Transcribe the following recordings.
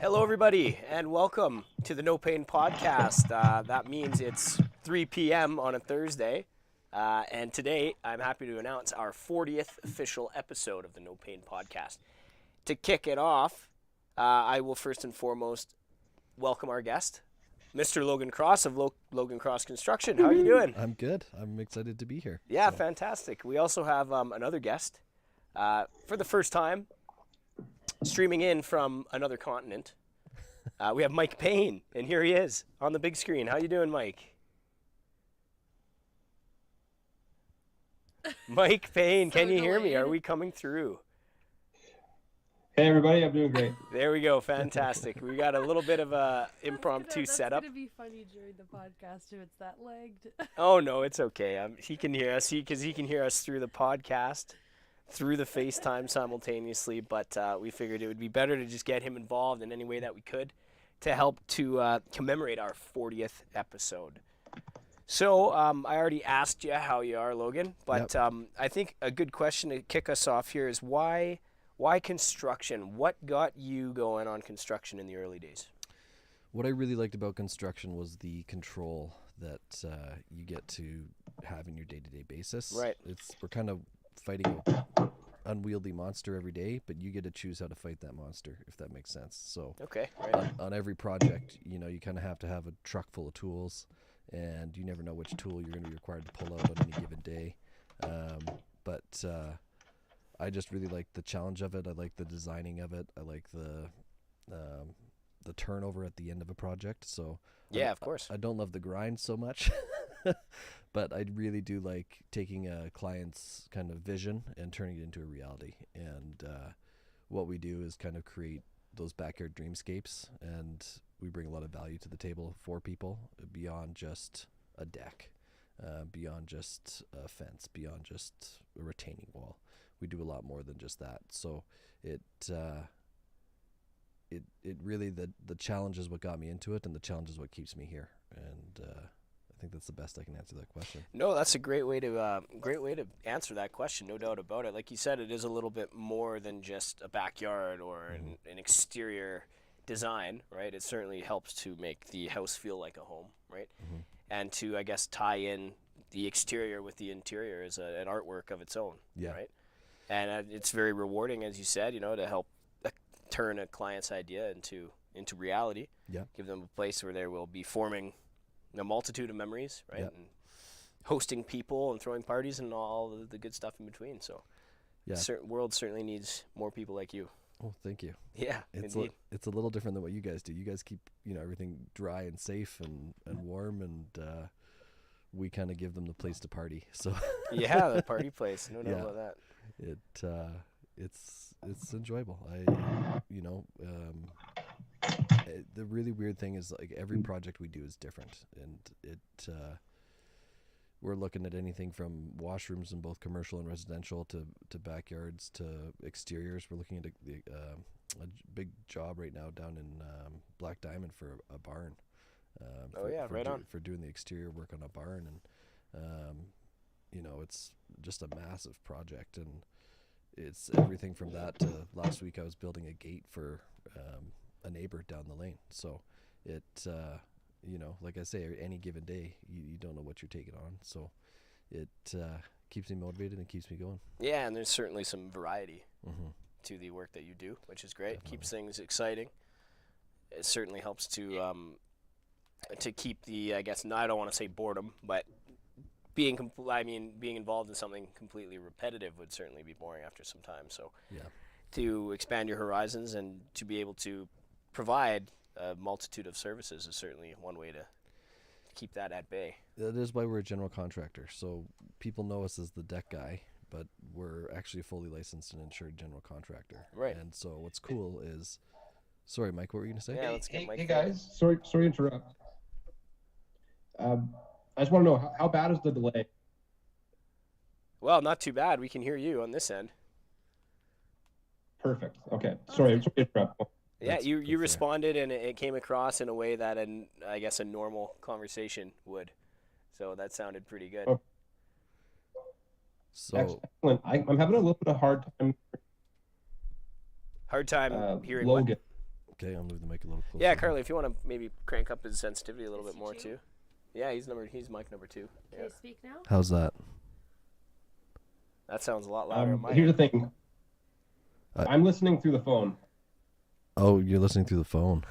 Hello, everybody, and welcome to the No Payne podcast. That means it's 3 p.m. on a Thursday, and today I'm happy to announce our 40th official episode of the No Payne podcast. To kick it off, I will first and foremost welcome our guest, Mr. Logan Cross of Logan Cross Construction. How are you doing? I'm good. I'm excited to be here. Yeah, fantastic. We also have another guest for the first time, streaming in from another continent. We have Mike Payne, and here he is on the big screen. How you doing, Mike? Mike Payne, can you hear me? Are we coming through? Hey everybody, I'm doing great. There we go, fantastic. We got a little bit of a impromptu setup. That's gonna be funny during the podcast if it's that lagged. Oh no, it's okay. He can hear us because he can hear us through the podcast, through the FaceTime simultaneously. But we figured it would be better to just get him involved in any way that we could to help to commemorate our 40th episode. So I already asked you how you are, Logan, but I think a good question to kick us off here is why construction? What got you going on construction in the early days? What I really liked about construction was the control that you get to have in your day-to-day basis. Right. We're kind of fighting an unwieldy monster every day, but you get to choose how to fight that monster, if that makes sense. So okay, right. on every project, you kind of have to have a truck full of tools, and you never know which tool you're going to be required to pull out on any given day. But I just really like the challenge of it. I like the designing of it. I like the turnover at the end of a project. So yeah, of course. I don't love the grind so much, but I really do like taking a client's kind of vision and turning it into a reality. And what we do is kind of create those backyard dreamscapes, and we bring a lot of value to the table for people beyond just a deck, beyond just a fence, beyond just a retaining wall. We do a lot more than just that. So it really, the challenge is what got me into it, and the challenge is what keeps me here. And I think that's the best I can answer that question. No, that's a great way to answer that question. No doubt about it. Like you said, it is a little bit more than just a backyard or an exterior design, right? It certainly helps to make the house feel like a home, right? Mm-hmm. And to, I guess, tie in the exterior with the interior is an artwork of its own, right? And it's very rewarding, as you said, to help turn a client's idea into reality. Yeah. Give them a place where they will be forming a multitude of memories, right? Yep. And hosting people and throwing parties and all the good stuff in between. So the world certainly needs more people like you. Oh, thank you. Yeah, indeed. It's a little different than what you guys do. You guys keep everything dry and safe and warm, and we kind of give them the place to party. So yeah, the party place. No doubt about that. It's enjoyable. The really weird thing is, like, every project we do is different, and we're looking at anything from washrooms in both commercial and residential to backyards to exteriors. We're looking at a big job right now down in Black Diamond for a barn. For doing the exterior work on a barn, and it's just a massive project, and it's everything from that to last week I was building a gate for a neighbor down the lane. So it like I say, any given day you don't know what you're taking on, so it keeps me motivated and keeps me going. Yeah, and there's certainly some variety to the work that you do, which is great. Definitely. Keeps things exciting. It certainly helps to keep the, I guess, I don't want to say boredom, but being involved in something completely repetitive would certainly be boring after some time. So to expand your horizons and to be able to provide a multitude of services is certainly one way to keep that at bay. That is why we're a general contractor. So people know us as the deck guy, but we're actually a fully licensed and insured general contractor. Right. And so what's cool is, sorry, Mike, what were you going to say? Yeah, let's get Mike. Hey guys, sorry to interrupt. I just want to know, how bad is the delay? Well, not too bad. We can hear you on this end. Perfect. Okay. Sorry to interrupt. Yeah, you responded, and it came across in a way that I guess a normal conversation would. So that sounded pretty good. Oh. So excellent. I'm having a little bit of hard time hearing Logan. Okay, I'll move the mic a little closer. Yeah, Carly, if you want to maybe crank up his sensitivity a little Is bit he more too? too. Yeah, he's mic number 2. Can Yeah. you speak now? How's that? That sounds a lot louder on my Here's end. the thing. I'm listening through the phone. Oh, you're listening through the phone.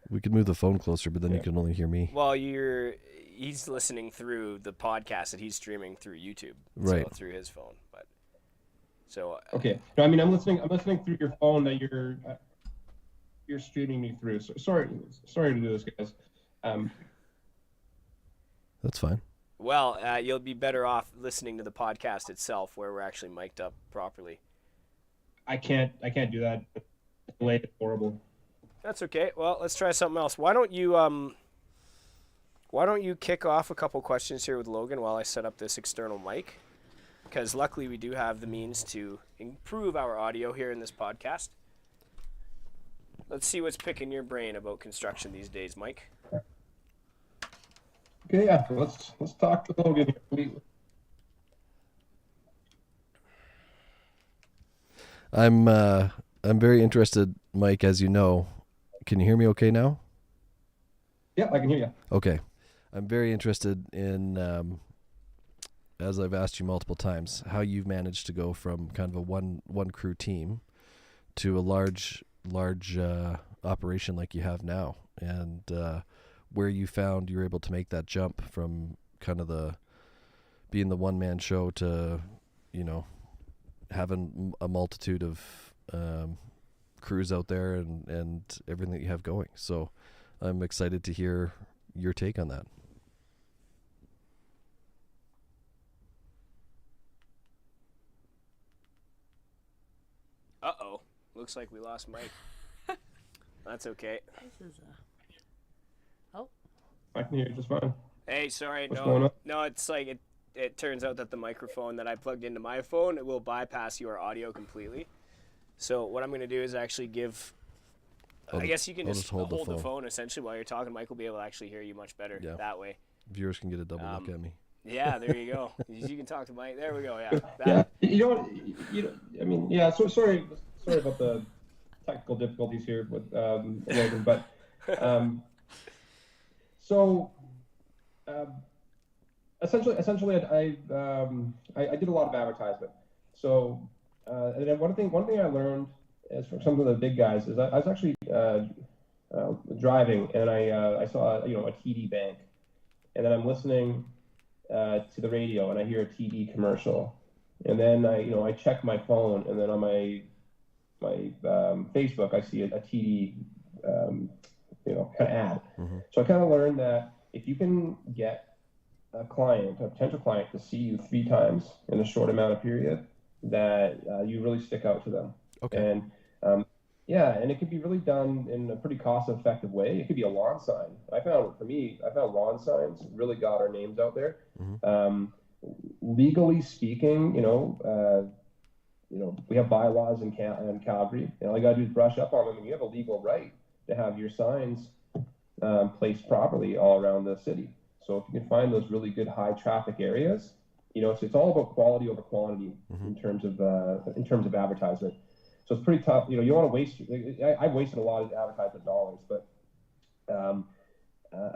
We could move the phone closer, but then you can only hear me. Well, he's listening through the podcast that he's streaming through YouTube, Right. So through his phone. But so Okay. No, I mean I'm listening through your phone that you're streaming me through. So, sorry to do this, guys. That's fine. well, you'll be better off listening to the podcast itself, where we're actually mic'd up properly. I can't do that. The delay is horrible. That's okay. Well, let's try something else. Why don't you kick off a couple questions here with Logan while I set up this external mic? Because luckily we do have the means to improve our audio here in this podcast. Let's see what's picking your brain about construction these days, Mike. Okay, yeah. Let's talk to Logan here. I'm very interested, Mike, as you know. Can you hear me okay now? Yeah, I can hear you. Okay. I'm very interested in, as I've asked you multiple times, how you've managed to go from kind of a one crew team to a large operation like you have now, and where you found you were able to make that jump from kind of being the one-man show to, having a multitude of crews out there and everything that you have going. So I'm excited to hear your take on that. Uh-oh. Looks like we lost Mike. That's okay. This is I can hear you just fine. Hey, sorry. What's going on? No, it's like it turns out that the microphone that I plugged into my phone, it will bypass your audio completely. So what I'm going to do is actually I guess you can I'll just hold hold the the phone. phone essentially while you're talking. Mike will be able to actually hear you much better that way. Viewers can get a double look at me. Yeah, there you go. You can talk to Mike. There we go. Yeah. Yeah, I mean, yeah. So sorry about the technical difficulties here with Logan, but essentially, I did a lot of advertisement. So, and then one thing I learned is from some of the big guys is I was actually driving and I saw a TD bank, and then I'm listening to the radio and I hear a TD commercial, and then I check my phone, and then on my Facebook I see a TD kind of ad. Mm-hmm. So I kind of learned that if you can get a potential client, to see you 3 times in a short amount of period, that you really stick out to them. Okay. And and it could be really done in a pretty cost-effective way. It could be a lawn sign. I found lawn signs really got our names out there. Mm-hmm. Legally speaking, we have bylaws in Calgary, and all you gotta do is brush up on them, and you have a legal right to have your signs placed properly all around the city. So if you can find those really good high traffic areas, it's all about quality over quantity. Mm-hmm. in terms of advertisement. So it's pretty tough. You don't want to waste. I've wasted a lot of advertisement dollars, but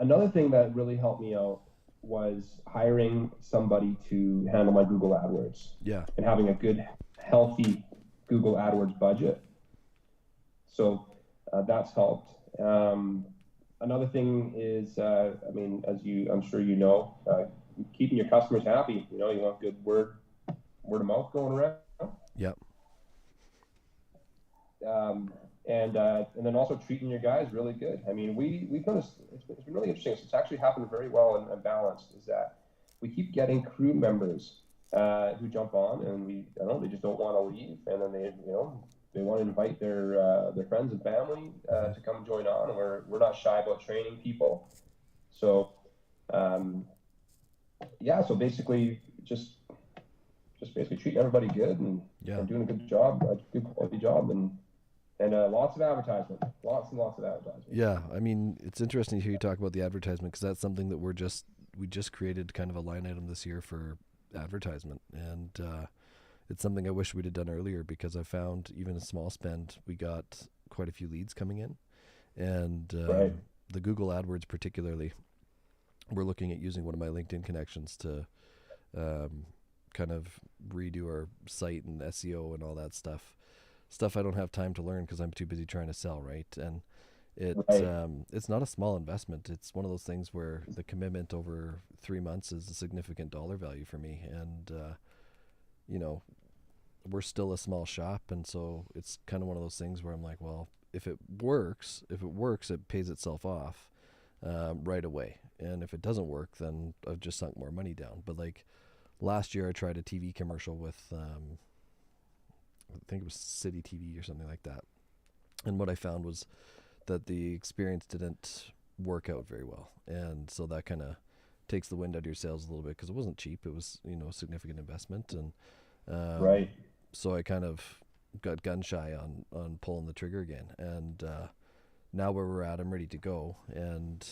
another thing that really helped me out was hiring somebody to handle my Google AdWords. Yeah. And having a good, healthy Google AdWords budget. So that's helped. Another thing is, I'm sure you know, keeping your customers happy. You want good word of mouth going around. Yep. And then also treating your guys really good. I mean, we've done this. It's been really interesting. It's actually happened very well and balanced. Is that we keep getting crew members who jump on, and they just don't want to leave, and then they want to invite their friends and family to come join on, and we're not shy about training people. So so basically just basically treating everybody good and doing a good job, a good quality job, and lots of advertisement, lots and lots of advertisement. Yeah, I mean, it's interesting to hear you talk about the advertisement, because that's something that we just created kind of a line item this year for advertisement, and it's something I wish we'd have done earlier, because I found even a small spend, we got quite a few leads coming in, and Right. the Google AdWords particularly, we're looking at using one of my LinkedIn connections to kind of redo our site and SEO and all that stuff I don't have time to learn because I'm too busy trying to sell, right? And it's not a small investment. It's one of those things where the commitment over 3 months is a significant dollar value for me, and you know, we're still a small shop, and so it's kind of one of those things where I'm like, well, if it works, it pays itself off right away, and if it doesn't work, then I've just sunk more money down. But like last year, I tried a TV commercial with I think it was City TV or something like that, and what I found was that the experience didn't work out very well, and so that kind of takes the wind out of your sails a little bit, because it wasn't cheap. It was, you know, a significant investment, and Right. so I kind of got gun shy on pulling the trigger again, and now where we're at, I'm ready to go, and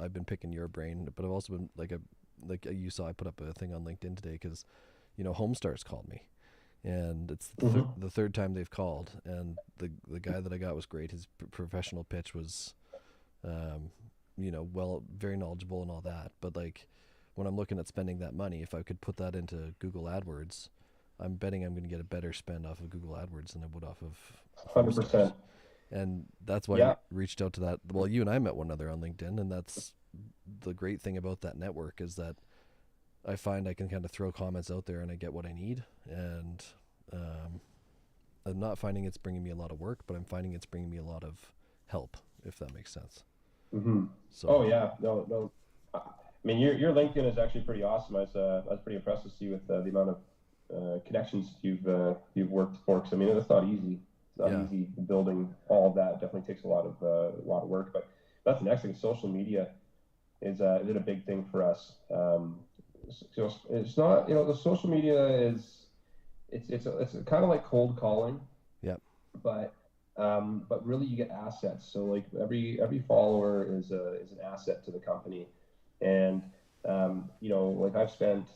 I've been picking your brain, but I've also been like you saw, I put up a thing on LinkedIn today because, you know, Homestar's called me, and it's the third time they've called, and the guy that I got was great. His professional pitch was, you know, well, very knowledgeable and all that. But like when I'm looking at spending that money, if I could put that into Google AdWords, I'm betting I'm going to get a better spend off of Google AdWords than I would off of 100%. and that's why Yeah. I reached out to that. Well, you and I met one another on LinkedIn, and that's the great thing about that network, is that I find I can kind of throw comments out there and I get what I need. And I'm not finding it's bringing me a lot of work, but I'm finding it's bringing me a lot of help, if that makes sense. Mm-hmm. So, Oh yeah, no. I mean, your LinkedIn is actually pretty awesome. I was pretty impressed to see with the amount of connections you've worked for. Because I mean, it's not easy. It's not Yeah. easy building all of that. It definitely takes a lot of work. But that's the next thing. Social media is a big thing for us. So it's not, you know, the social media is it's kind of like cold calling. Yep. But really you get assets. So like every follower is an asset to the company, and you know, like I've spent,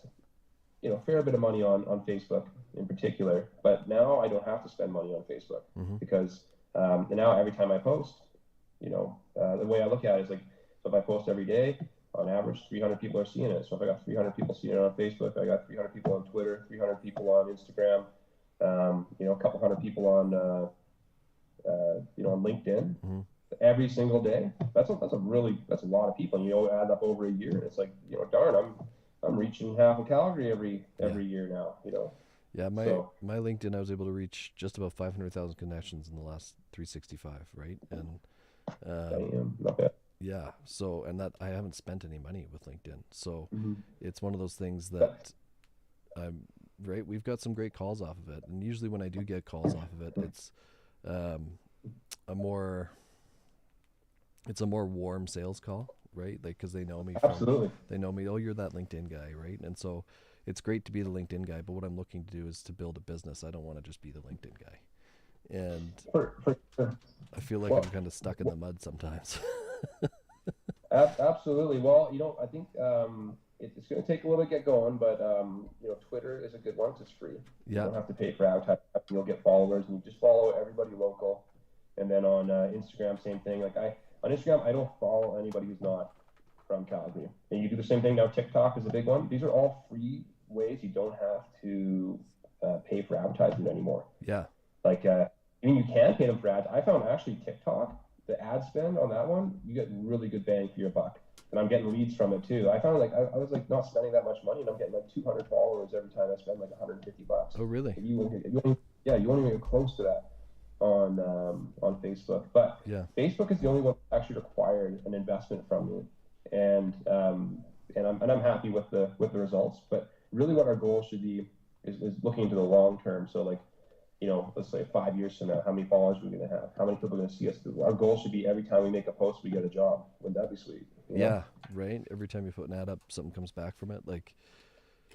you know, a fair bit of money on Facebook in particular, but now I don't have to spend money on Facebook because now every time I post, you know, the way I look at it is like, so if I post every day, on average, 300 people are seeing it. So if I got 300 people seeing it on Facebook, I got 300 people on Twitter, 300 people on Instagram, you know, a couple hundred people on, you know, on LinkedIn every single day. That's a lot of people. And you know, add up over a year, and it's like, you know, darn, I'm reaching half of Calgary every year now. You know. Yeah, my LinkedIn, I was able to reach just about 500,000 connections in the last 365, right? And damn, not bad. yeah, so, and that I haven't spent any money with LinkedIn, so it's one of those things that right, we've got some great calls off of it, and usually when I do get calls off of it, it's a more warm sales call, right? Like, because they know me Absolutely. they know me, oh, you're that LinkedIn guy, right? And so it's great to be the LinkedIn guy, but what I'm looking to do is to build a business. I don't want to just be the LinkedIn guy, and For sure. I feel like I'm kind of stuck in the mud sometimes. Absolutely. Well, you know, I think it's going to take a little bit to get going, but you know, Twitter is a good one. 'Cause it's free. Yeah. You don't have to pay for advertising. You'll get followers, and you just follow everybody local. And then on Instagram, same thing. Like on Instagram, I don't follow anybody who's not from Calgary. And you do the same thing now. TikTok is a big one. These are all free ways. You don't have to pay for advertising anymore. Yeah. Like, I mean, you can pay them for ads. I found actually TikTok, the ad spend on that one, you get really good bang for your buck. And I'm getting leads from it too. I found like I was like not spending that much money, and I'm getting like 200 followers every time I spend like $150. Oh, really? You won't even get close to that on Facebook. But Yeah. Facebook is the only one that actually required an investment from me, and I'm happy with the results. But really, what our goal should be is looking into the long term. So like, you know, let's say 5 years from now, how many followers are we going to have? How many people are going to see us? Our goal should be every time we make a post, we get a job. Wouldn't that be sweet? You know? Yeah, right. Every time you put an ad up, something comes back from it. Like,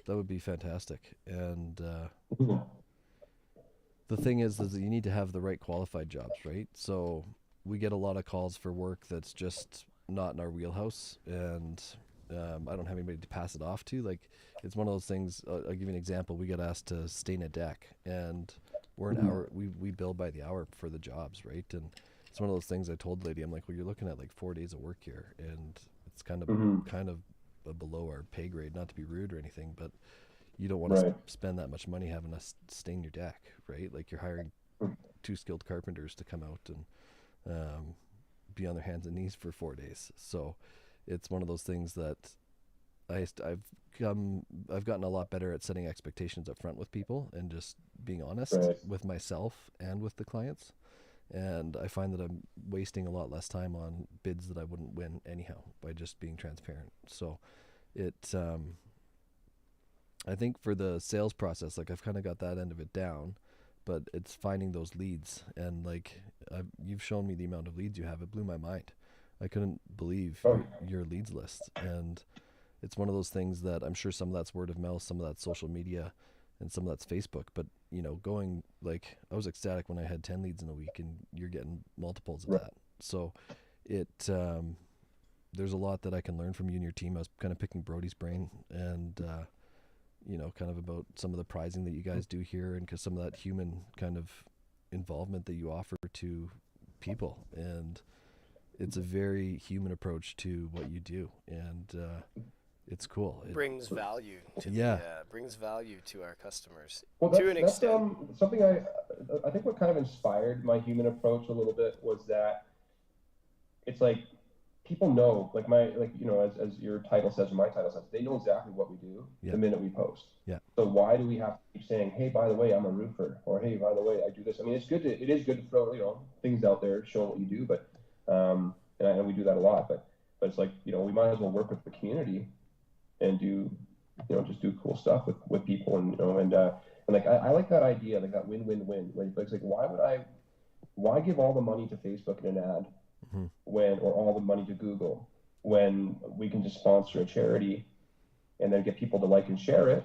that would be fantastic. And the thing is that you need to have the right qualified jobs, right? So we get a lot of calls for work that's just not in our wheelhouse, and I don't have anybody to pass it off to. Like, it's one of those things. I'll give you an example. We get asked to stain a deck, and we're an hour, we bill by the hour for the jobs, right? And it's one of those things I told the lady, I'm like, well, you're looking at like 4 days of work here, and it's kind of below our pay grade, not to be rude or anything, but you don't want to spend that much money having us stain your deck, right? Like you're hiring 2 skilled carpenters to come out and be on their hands and knees for 4 days. So it's one of those things that I've gotten a lot better at setting expectations up front with people and just being honest with myself and with the clients. And I find that I'm wasting a lot less time on bids that I wouldn't win anyhow by just being transparent. So it, I think for the sales process, like I've kind of got that end of it down, but it's finding those leads. And like you've shown me the amount of leads you have. It blew my mind. I couldn't believe your leads list. And it's one of those things that I'm sure some of that's word of mouth, some of that's social media, and some of that's Facebook. But, you know, going like I was ecstatic when I had 10 leads in a week, and you're getting multiples of that. So it, there's a lot that I can learn from you and your team. I was kind of picking Brody's brain and, you know, kind of about some of the pricing that you guys do here, and 'cause some of that human kind of involvement that you offer to people. And it's a very human approach to what you do. And, it's cool. It brings value to brings value to our customers to an extent. Something I think what kind of inspired my human approach a little bit was that it's like people know, like you know, as your title says or my title says, they know exactly what we do the minute we post. Yeah. So why do we have to keep saying, hey, by the way, I'm a roofer, or hey, by the way, I do this? I mean, it is good to throw, you know, things out there showing what you do, but and I know we do that a lot, but it's like, you know, we might as well work with the community and do, you know, just do cool stuff with people, and, you know, and like I like that idea, like that win-win-win. It's like why give all the money to Facebook in an ad or all the money to Google when we can just sponsor a charity and then get people to like and share it,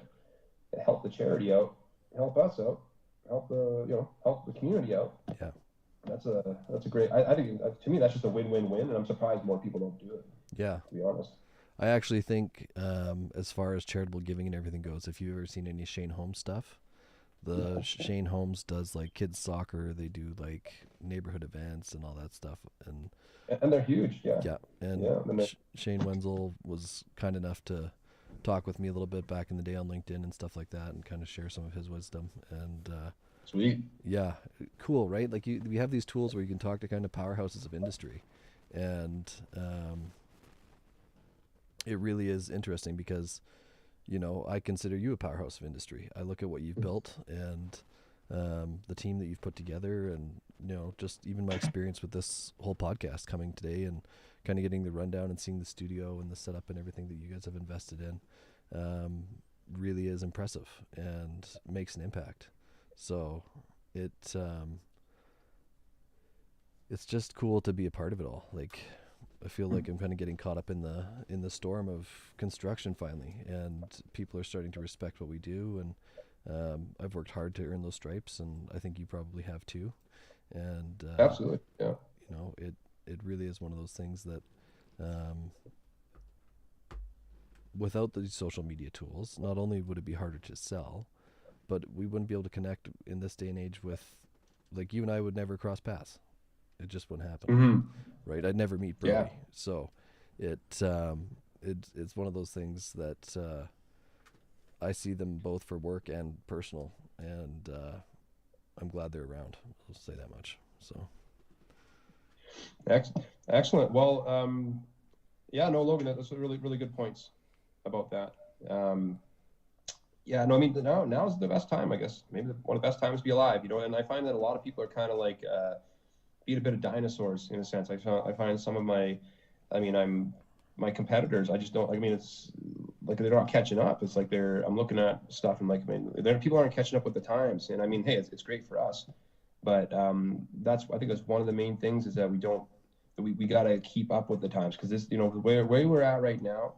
and help the charity out, help us out, help the community out. Yeah, that's a great. I think to me that's just a win-win-win, and I'm surprised more people don't do it. Yeah, to be honest. I actually think, as far as charitable giving and everything goes, if you've ever seen any Shane Holmes stuff, Shane Holmes does like kids soccer. They do like neighborhood events and all that stuff, and they're huge. Yeah. Yeah, and Shane Wenzel was kind enough to talk with me a little bit back in the day on LinkedIn and stuff like that, and kind of share some of his wisdom. And sweet. Yeah, cool, right? Like we have these tools where you can talk to kind of powerhouses of industry, and it really is interesting because, you know, I consider you a powerhouse of industry. I look at what you've built and the team that you've put together, and, you know, just even my experience with this whole podcast coming today and kind of getting the rundown and seeing the studio and the setup and everything that you guys have invested in really is impressive and makes an impact. So it's just cool to be a part of it all. Like, I feel like I'm kind of getting caught up in the storm of construction finally, and people are starting to respect what we do. And I've worked hard to earn those stripes, and I think you probably have too. And absolutely, yeah. You know, it really is one of those things that without these social media tools, not only would it be harder to sell, but we wouldn't be able to connect in this day and age with, like, you and I would never cross paths. It just wouldn't happen, right? I'd never meet Brody. Yeah. So it's one of those things that I see them both for work and personal, and I'm glad they're around. I'll say that much. So excellent. Well, yeah, no, Logan, that's really, really good points about that. Yeah, no, I mean, now's the best time, I guess. Maybe one of the best times to be alive, you know. And I find that a lot of people are kind of like beat a bit of dinosaurs in a sense. I find some of my competitors, I just don't, I mean, it's like they're not catching up. It's like I'm looking at stuff and like, I mean, people aren't catching up with the times. And I mean, hey, it's great for us, but I think that's one of the main things is that we got to keep up with the times, because this, you know, the way we're at right now,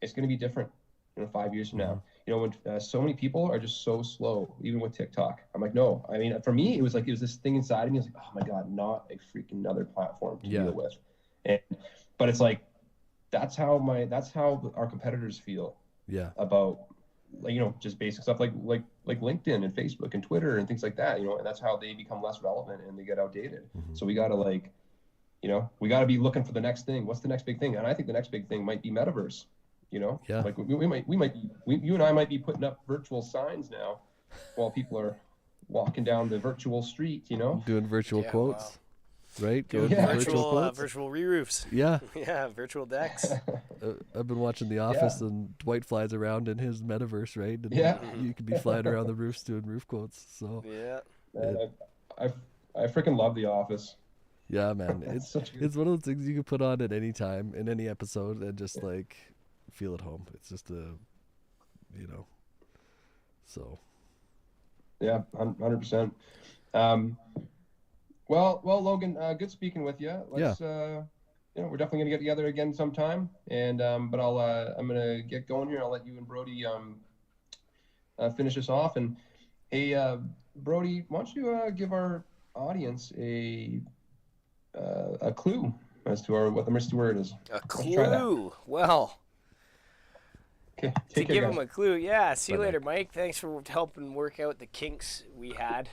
it's going to be different, you know, 5 years from now. You know, when so many people are just so slow, even with TikTok. I'm like, no. I mean, for me, it was this thing inside of me. I was like, oh my God, not a freaking another platform to deal with. But it's like, that's how our competitors feel about like, you know, just basic stuff like LinkedIn and Facebook and Twitter and things like that, you know, and that's how they become less relevant and they get outdated. So we got to, like, you know, we got to be looking for the next thing. What's the next big thing? And I think the next big thing might be metaverse. You know, like you and I might be putting up virtual signs now while people are walking down the virtual street, you know, doing virtual quotes, right? Doing Going virtual re-roofs. Yeah. Yeah, virtual decks. I've been watching The Office, and Dwight flies around in his metaverse, right? And you could be flying around the roofs doing roof quotes. So I freaking love The Office. Yeah, man, it's one of those things you can put on at any time in any episode and just like feel at home. It's just you know, so. Yeah, 100%. Well, Logan, good speaking with you. Let's, you know, we're definitely gonna get together again sometime. And but I'm gonna get going here. I'll let you and Brody finish this off. And hey, Brody, why don't you give our audience a clue as to what the mystery word is? A clue. Well. Okay, to give him a clue, yeah. See you later, Mike. Thanks for helping work out the kinks we had.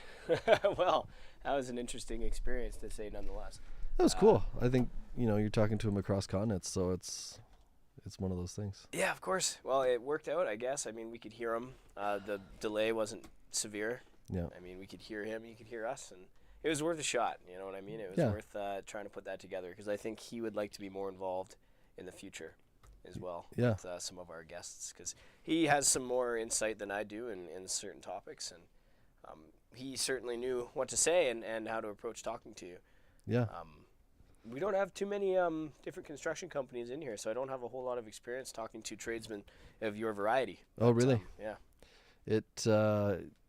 Well, that was an interesting experience, to say nonetheless. That was cool. I think, you know, you're talking to him across continents, so it's one of those things. Yeah, of course. Well, it worked out, I guess. I mean, we could hear him. The delay wasn't severe. Yeah. I mean, we could hear him, he could hear us, and it was worth a shot. You know what I mean? It was worth trying to put that together, because I think he would like to be more involved in the future as well with some of our guests, because he has some more insight than I do in certain topics, and he certainly knew what to say and how to approach talking to you. Yeah. We don't have too many different construction companies in here, so I don't have a whole lot of experience talking to tradesmen of your variety. Oh, really? Yeah.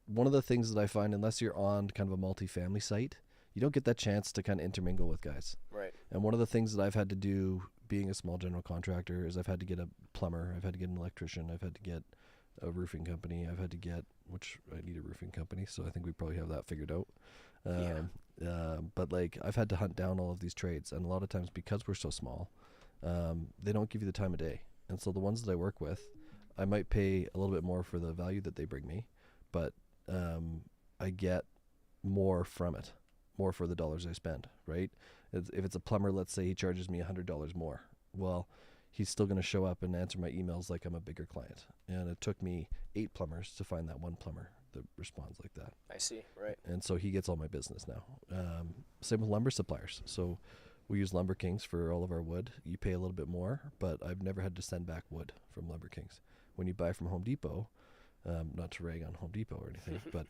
One of the things that I find, unless you're on kind of a multi-family site, you don't get that chance to kind of intermingle with guys. Right. And one of the things that I've had to do being a small general contractor is I've had to get a plumber, I've had to get an electrician, I've had to get a roofing company, which I need a roofing company, so I think we probably have that figured out. But like I've had to hunt down all of these trades, and a lot of times because we're so small, they don't give you the time of day. And so the ones that I work with, I might pay a little bit more for the value that they bring me, but I get more from it, more for the dollars I spend, right? If it's a plumber, let's say he charges me $100 more. Well, he's still going to show up and answer my emails like I'm a bigger client. And it took me 8 plumbers to find that one plumber that responds like that. I see, right. And so he gets all my business now. Same with lumber suppliers. So we use Lumber Kings for all of our wood. You pay a little bit more, but I've never had to send back wood from Lumber Kings. When you buy from Home Depot, not to rag on Home Depot or anything, but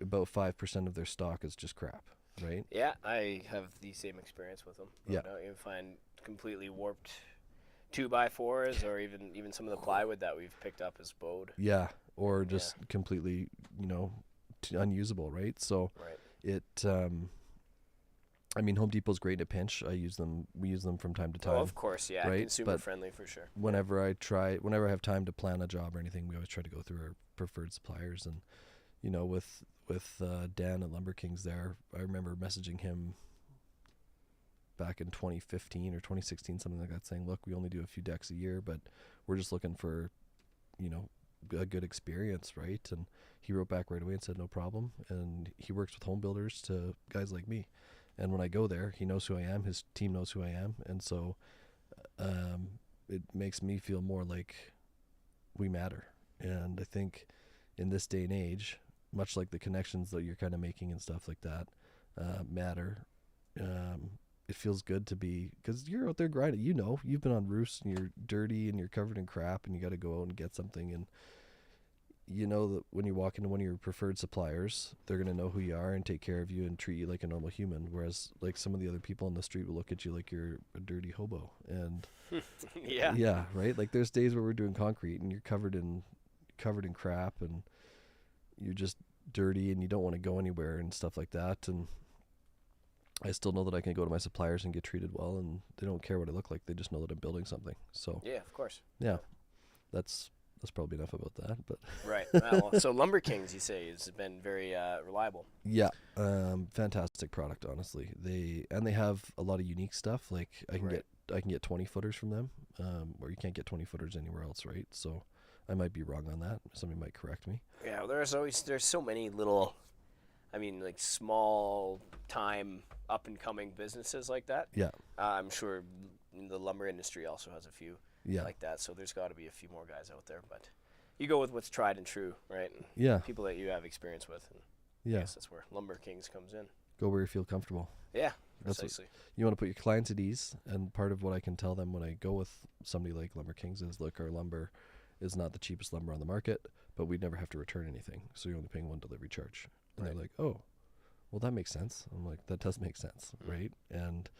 about 5% of their stock is just crap, right? Yeah, I have the same experience with them. Yeah. You find completely warped 2x4s, or even some of the plywood that we've picked up is bowed. Yeah, or just completely, unusable, right? So it, I mean, Home Depot's great in a pinch. We use them from time to time. Oh, of course, yeah, right? Consumer friendly for sure. Whenever I have time to plan a job or anything, we always try to go through our preferred suppliers. And with Dan at Lumber Kings there, I remember messaging him back in 2015 or 2016, something like that, saying, look, we only do a few decks a year, but we're just looking for, a good experience, right? And he wrote back right away and said, no problem. And he works with home builders to guys like me. And when I go there, he knows who I am, his team knows who I am. And so it makes me feel more like we matter. And I think in this day and age, much like the connections that you're kind of making and stuff like that matter, it feels good to be, because you're out there grinding. You've been on roofs and you're dirty and you're covered in crap and you got to go out and get something. And you know that when you walk into one of your preferred suppliers, they're going to know who you are and take care of you and treat you like a normal human. Whereas like some of the other people on the street will look at you like you're a dirty hobo. And yeah, right. Like there's days where we're doing concrete and you're covered in crap and you're just dirty and you don't want to go anywhere and stuff like that. And I still know that I can go to my suppliers and get treated well, and they don't care what I look like. They just know that I'm building something. So yeah, of course. Yeah, that's probably enough about that. But right. Well, so Lumber Kings, you say, has been very reliable. Yeah, fantastic product, honestly. They have a lot of unique stuff. Like I can get 20 footers from them, where you can't get 20 footers anywhere else, right? So I might be wrong on that. Somebody might correct me. Yeah, there's so many little, I mean, like small time up and coming businesses like that. Yeah. I'm sure the lumber industry also has a few Yeah. like that. So there's got to be a few more guys out there, but you go with what's tried and true, right? And Yeah. people that you have experience with. And I Yeah. guess that's where Lumber Kings comes in. Go where you feel comfortable. Yeah, That's what- precisely. You want to put your clients at ease, and part of what I can tell them when I go with somebody like Lumber Kings is, look, our lumber is not the cheapest lumber on the market, but we'd never have to return anything, so you're only paying one delivery charge. And Right. they're like, oh, well, that makes sense. I'm like, that does make sense, right? And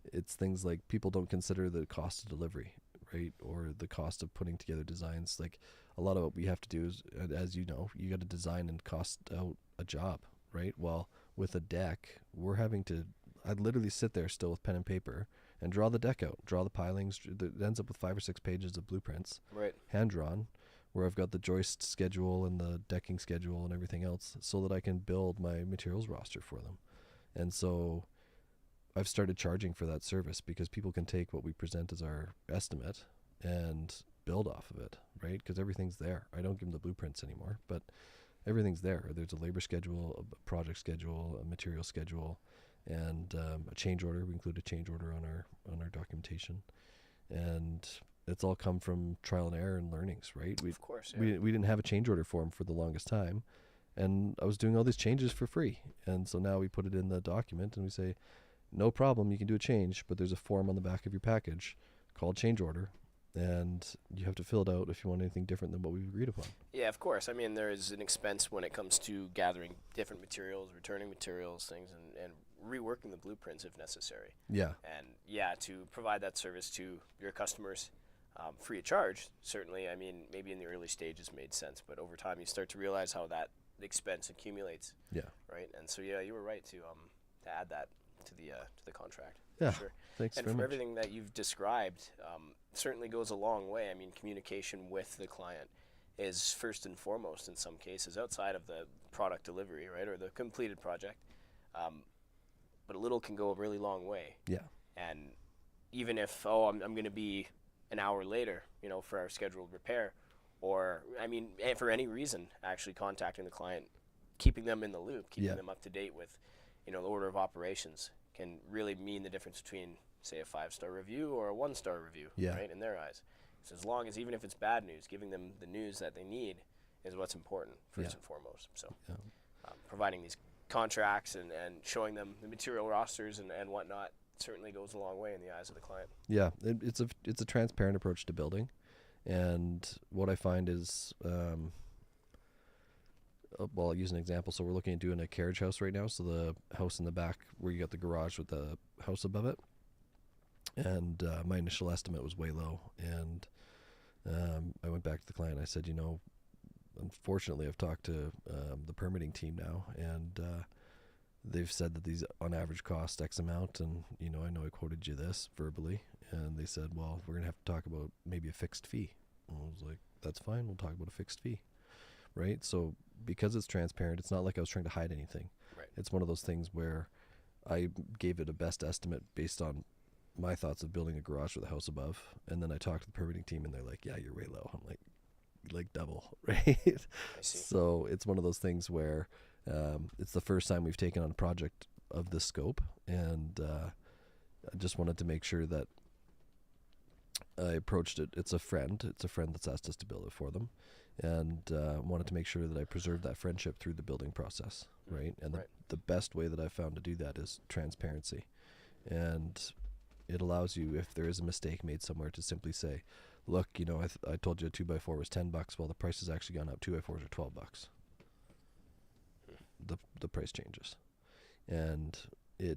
it's things like people don't consider the cost of delivery, right? Or the cost of putting together designs. Like, a lot of what we have to do is, as you know, you got to design and cost out a job, right? Well, with a deck, we're having to, I'd literally sit there still with pen and paper and draw the deck out, draw the pilings. It ends up with 5 or 6 pages of blueprints, Right. hand drawn, where I've got the joist schedule and the decking schedule and everything else, so that I can build my materials roster for them. And so I've started charging for that service, because people can take what we present as our estimate and build off of it, right? Because everything's there. I don't give them the blueprints anymore, but everything's there. There's a labor schedule, a project schedule, a material schedule, and a change order. We include a change order on our documentation, and it's all come from trial and error and learnings, right? Of course. Yeah. We didn't have a change order form for the longest time, and I was doing all these changes for free, and so now we put it in the document and we say, no problem, you can do a change, but there's a form on the back of your package called change order, and you have to fill it out if you want anything different than what we've agreed upon. Yeah, of course. I mean, there is an expense when it comes to gathering different materials, returning materials, things, and reworking the blueprints if necessary. Yeah. And yeah, to provide that service to your customers free of charge, certainly, I mean, maybe in the early stages made sense, but over time you start to realize how that expense accumulates. Yeah. Right? And so, yeah, you were right to add that to the contract. Yeah. Sure. Thanks And very from much. everything that you've described, certainly goes a long way. I mean, communication with the client is first and foremost in some cases, outside of the product delivery, right, or the completed project. But a little can go a really long way. Yeah. And even if, I'm going to be an hour later, for our scheduled repair, or, I mean, for any reason, actually contacting the client, keeping them in the loop, keeping Yeah. them up to date with, the order of operations can really mean the difference between, say, a 5-star review or a 1-star review, Yeah. right, in their eyes. So as long as, even if it's bad news, giving them the news that they need is what's important, first Yeah. and foremost. So Yeah. providing these contracts and showing them the material rosters and whatnot certainly goes a long way in the eyes of the client. Yeah, it's a transparent approach to building, and what I find is, well, I'll use an example. So we're looking at doing a carriage house right now. So the house in the back where you got the garage with the house above it, and my initial estimate was way low, and I went back to the client. I said, unfortunately, I've talked to the permitting team now, and they've said that these on average cost X amount, and I know I quoted you this verbally, and they said, well, we're gonna have to talk about maybe a fixed fee. And I was like, that's fine, we'll talk about a fixed fee, right? So because it's transparent, it's not like I was trying to hide anything. Right. It's one of those things where I gave it a best estimate based on my thoughts of building a garage with a house above, and then I talked to the permitting team, and they're like, yeah, you're way low. I'm like double, right? I see. So it's one of those things where it's the first time we've taken on a project of this scope, and I just wanted to make sure that I approached it. It's a friend that's asked us to build it for them, and wanted to make sure that I preserved that friendship through the building process, right? And Right. the best way that I've found to do that is transparency, and it allows you, if there is a mistake made somewhere, to simply say, look, I told you a 2x4 was $10. Well, the price has actually gone up. 2x4s are $12. The price changes, and they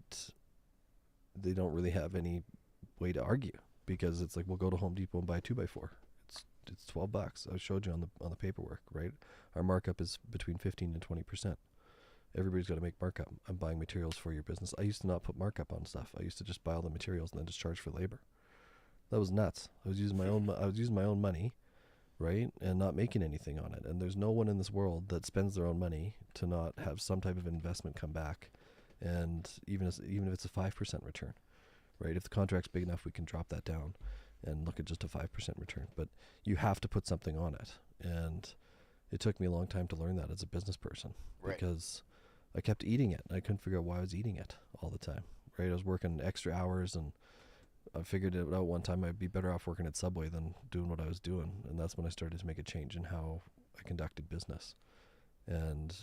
don't really have any way to argue, because it's like, we'll go to Home Depot and buy a 2x4. It's $12. I showed you on the paperwork, right? Our markup is between 15 and 20%. Everybody's got to make markup. I'm buying materials for your business. I used to not put markup on stuff. I used to just buy all the materials and then just charge for labor. That was nuts. I was using my own money, right, and not making anything on it. And there's no one in this world that spends their own money to not have some type of investment come back, and even if it's a 5% return, right? If the contract's big enough, we can drop that down and look at just a 5% return. But you have to put something on it, And it took me a long time to learn that as a business person, Right. because I kept eating it. I couldn't figure out why I was eating it all the time, right? I was working extra hours, and I figured it out one time I'd be better off working at Subway than doing what I was doing. And that's when I started to make a change in how I conducted business. And,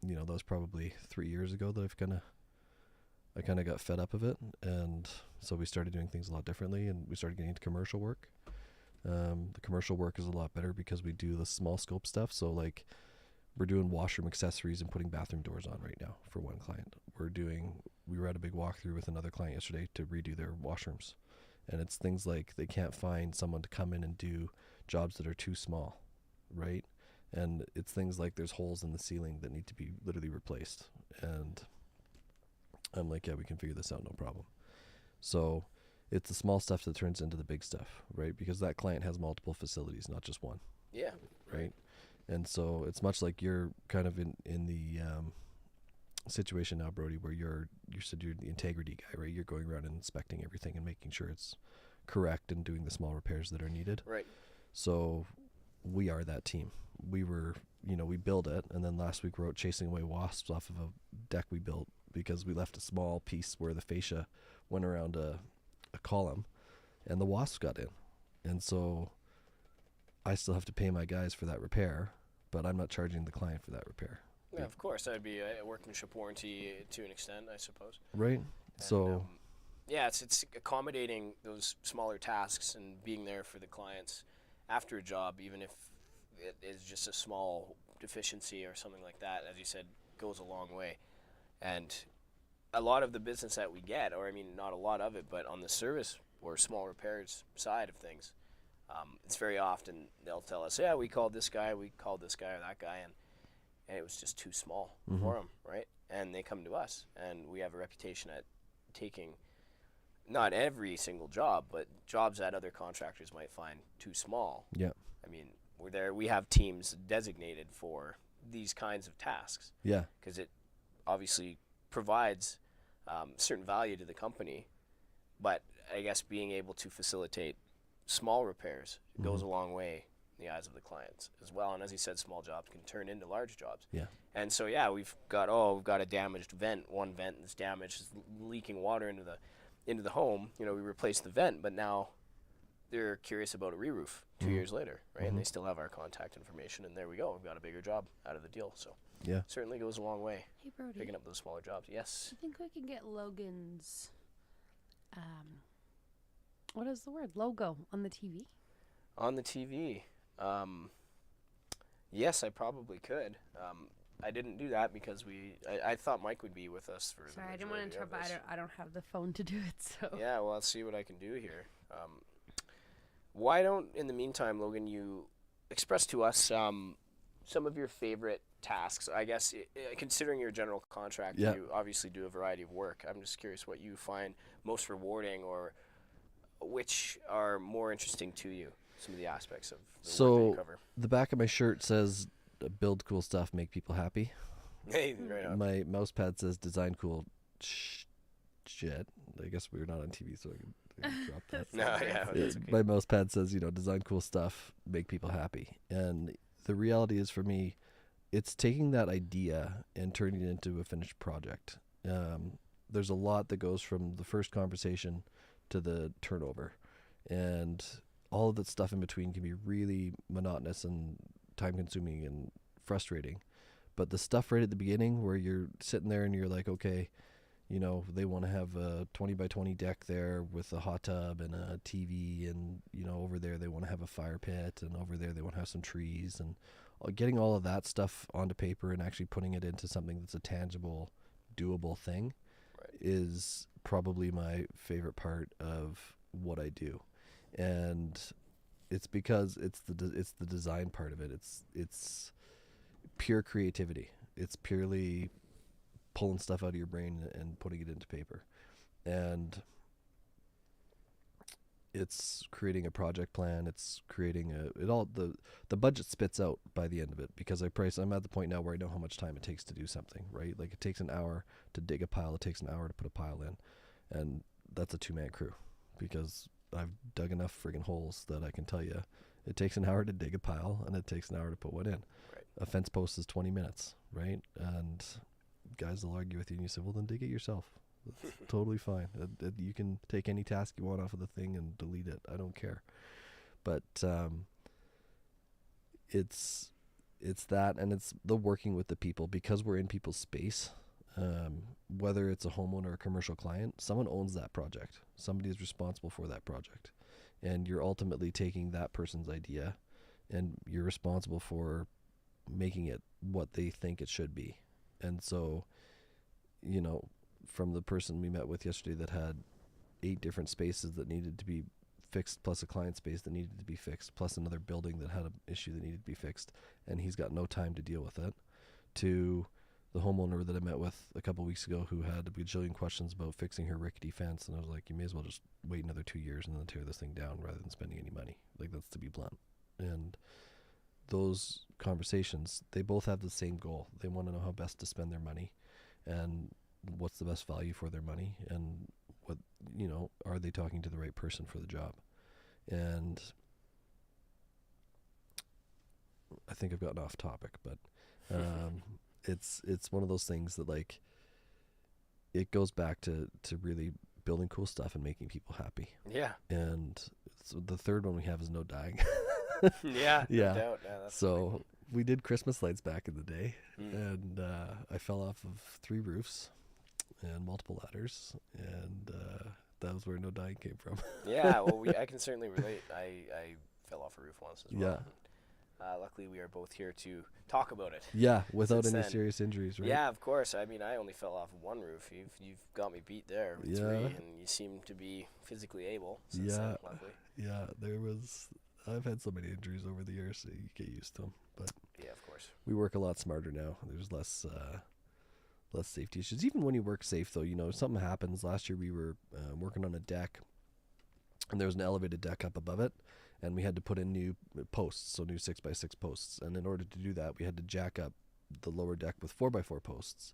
you know, that was probably 3 years ago that I kind of got fed up of it. And so we started doing things a lot differently, and we started getting into commercial work. The commercial work is a lot better because we do the small scope stuff. So like, we're doing washroom accessories and putting bathroom doors on right now for one client. We were at a big walkthrough with another client yesterday to redo their washrooms. And it's things like they can't find someone to come in and do jobs that are too small, right? And it's things like there's holes in the ceiling that need to be literally replaced. And I'm like, yeah, we can figure this out, no problem. So it's the small stuff that turns into the big stuff, right? Because that client has multiple facilities, not just one. Yeah. Right. And so it's much like you're kind of in the situation now, Brody, where you said you're the integrity guy, right? You're going around and inspecting everything and making sure it's correct and doing the small repairs that are needed. Right. So we are that team. We build it, and then last week we're out chasing away wasps off of a deck we built because we left a small piece where the fascia went around a column, and the wasps got in. And so I still have to pay my guys for that repair, but I'm not charging the client for that repair. Yeah, of course. That would be a workmanship warranty to an extent, I suppose. Right. And, So yeah, it's accommodating those smaller tasks and being there for the clients after a job, even if it is just a small deficiency or something like that, as you said, goes a long way. And a lot of the business that we get, or I mean, not a lot of it, but on the service or small repairs side of things, it's very often they'll tell us, yeah, we called this guy or that guy, and it was just too small for them, right? And they come to us, and we have a reputation at taking not every single job, but jobs that other contractors might find too small. yeah. I mean, we have teams designated for these kinds of tasks. Yeah. Because it obviously provides certain value to the company, but I guess being able to facilitate small repairs goes a long way in the eyes of the clients as well. And as you said, small jobs can turn into large jobs. Yeah. And so yeah, we've got a damaged vent. One vent that's damaged, is leaking water into the home. You know, we replaced the vent, but now they're curious about a re-roof 2 years later, right? And they still have our contact information, and there we go. We've got a bigger job out of the deal. So Yeah. certainly goes a long way Hey, Brody. picking up those smaller jobs. Yes. I think we can get Logan's, what is the word? Logo on the TV. On the TV. Yes, I probably could. I didn't do that because I thought Mike would be with us for Sorry, the I didn't want to majority of interrupt. this. I don't have the phone to do it, so. Yeah, well, I'll see what I can do here. Why don't, in the meantime, Logan, you express to us some of your favorite tasks? I guess, considering you're a general contractor, Yeah. you obviously do a variety of work. I'm just curious what you find most rewarding, or which are more interesting to you, some of the aspects of the work that you So cover. the back of my shirt says, build cool stuff, make people happy. Hey, right on. My mouse pad says design cool shit. I guess we're not on TV, so I can drop that. No, yeah, that's okay. My mouse pad says, design cool stuff, make people happy. And the reality is, for me, it's taking that idea and turning it into a finished project. There's a lot that goes from the first conversation to the turnover, and all of that stuff in between can be really monotonous and time consuming and frustrating. But the stuff right at the beginning, where you're sitting there and you're like, okay, they want to have a 20 by 20 deck there with a hot tub and a TV, and over there they want to have a fire pit, and over there they want to have some trees, and getting all of that stuff onto paper and actually putting it into something that's a tangible, doable thing, Right. is probably my favorite part of what I do. And it's because it's the design part of it. It's pure creativity. It's purely pulling stuff out of your brain and putting it into paper. And it's creating a project plan. It's creating the budget spits out by the end of it, because I'm at the point now where I know how much time it takes to do something, right? Like, it takes an hour to dig a pile. It takes an hour to put a pile in. And that's a 2-man crew, because I've dug enough friggin' holes that I can tell you It takes an hour to dig a pile, and it takes an hour to put one in. Right. A fence post is 20 minutes, right? And guys will argue with you, and you say, well, then dig it yourself. That's totally fine. You can take any task you want off of the thing and delete it. I don't care. But it's that, and it's the working with the people, because we're in people's space. Whether it's a homeowner or a commercial client, someone owns that project. Somebody is responsible for that project. And you're ultimately taking that person's idea, and you're responsible for making it what they think it should be. And so, from the person we met with yesterday that had 8 different spaces that needed to be fixed, plus a client space that needed to be fixed, plus another building that had an issue that needed to be fixed, and he's got no time to deal with it, to the homeowner that I met with a couple weeks ago who had a bajillion questions about fixing her rickety fence. And I was like, you may as well just wait another 2 years and then tear this thing down rather than spending any money. Like, that's to be blunt. And those conversations, they both have the same goal. They want to know how best to spend their money and what's the best value for their money, and what, are they talking to the right person for the job? And I think I've gotten off topic, but it's one of those things that, like, it goes back to really building cool stuff and making people happy. Yeah. And so the third one we have is no dying. Yeah. Yeah. No doubt. Yeah, that's So we did Christmas lights back in the day, Mm. and I fell off of 3 roofs and multiple ladders, and that was where no dying came from. Yeah, well, I can certainly relate. I fell off a roof once as well. Yeah. Luckily, we are both here to talk about it. Yeah, without Since any then. serious injuries, right? Yeah, of course. I mean, I only fell off one roof. You've got me beat there with 3, Yeah. and you seem to be physically able since Yeah. then, luckily. Yeah, I've had so many injuries over the years, so you get used to them. But Yeah, of course. we work a lot smarter now. There's less safety issues. Even when you work safe, though, something happens. Last year we were working on a deck, and there was an elevated deck up above it, and we had to put in new posts, so new 6x6 posts. And in order to do that, we had to jack up the lower deck with 4x4 posts,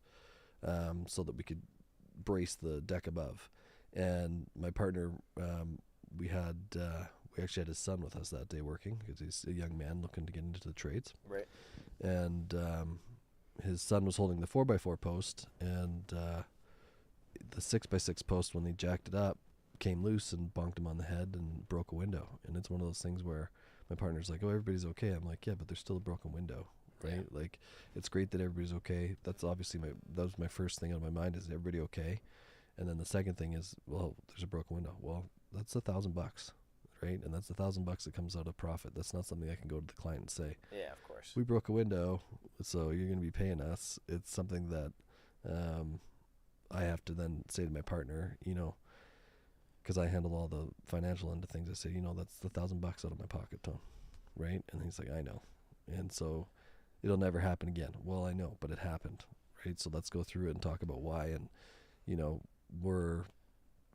so that we could brace the deck above. And my partner, we actually had his son with us that day working, because he's a young man looking to get into the trades. Right. And his son was holding the 4x4 post, and the 6x6 post, when they jacked it up, came loose and bonked him on the head and broke a window. And it's one of those things where my partner's like, oh, everybody's okay. I'm like, yeah, but there's still a broken window, right? Yeah. Like, it's great that everybody's okay. That's obviously that was my first thing on my mind, is everybody okay? And then the second thing is, well, there's a broken window. Well, that's $1,000, right? And that's $1,000 that comes out of profit. That's not something I can go to the client and say, Yeah, of course. we broke a window, so you're going to be paying us. It's something that I have to then say to my partner, because I handle all the financial end of things. I say, that's $1,000 out of my pocket, Tom, right? And he's like, I know. And so it'll never happen again. Well, I know, but it happened, right? So let's go through it and talk about why. And, we're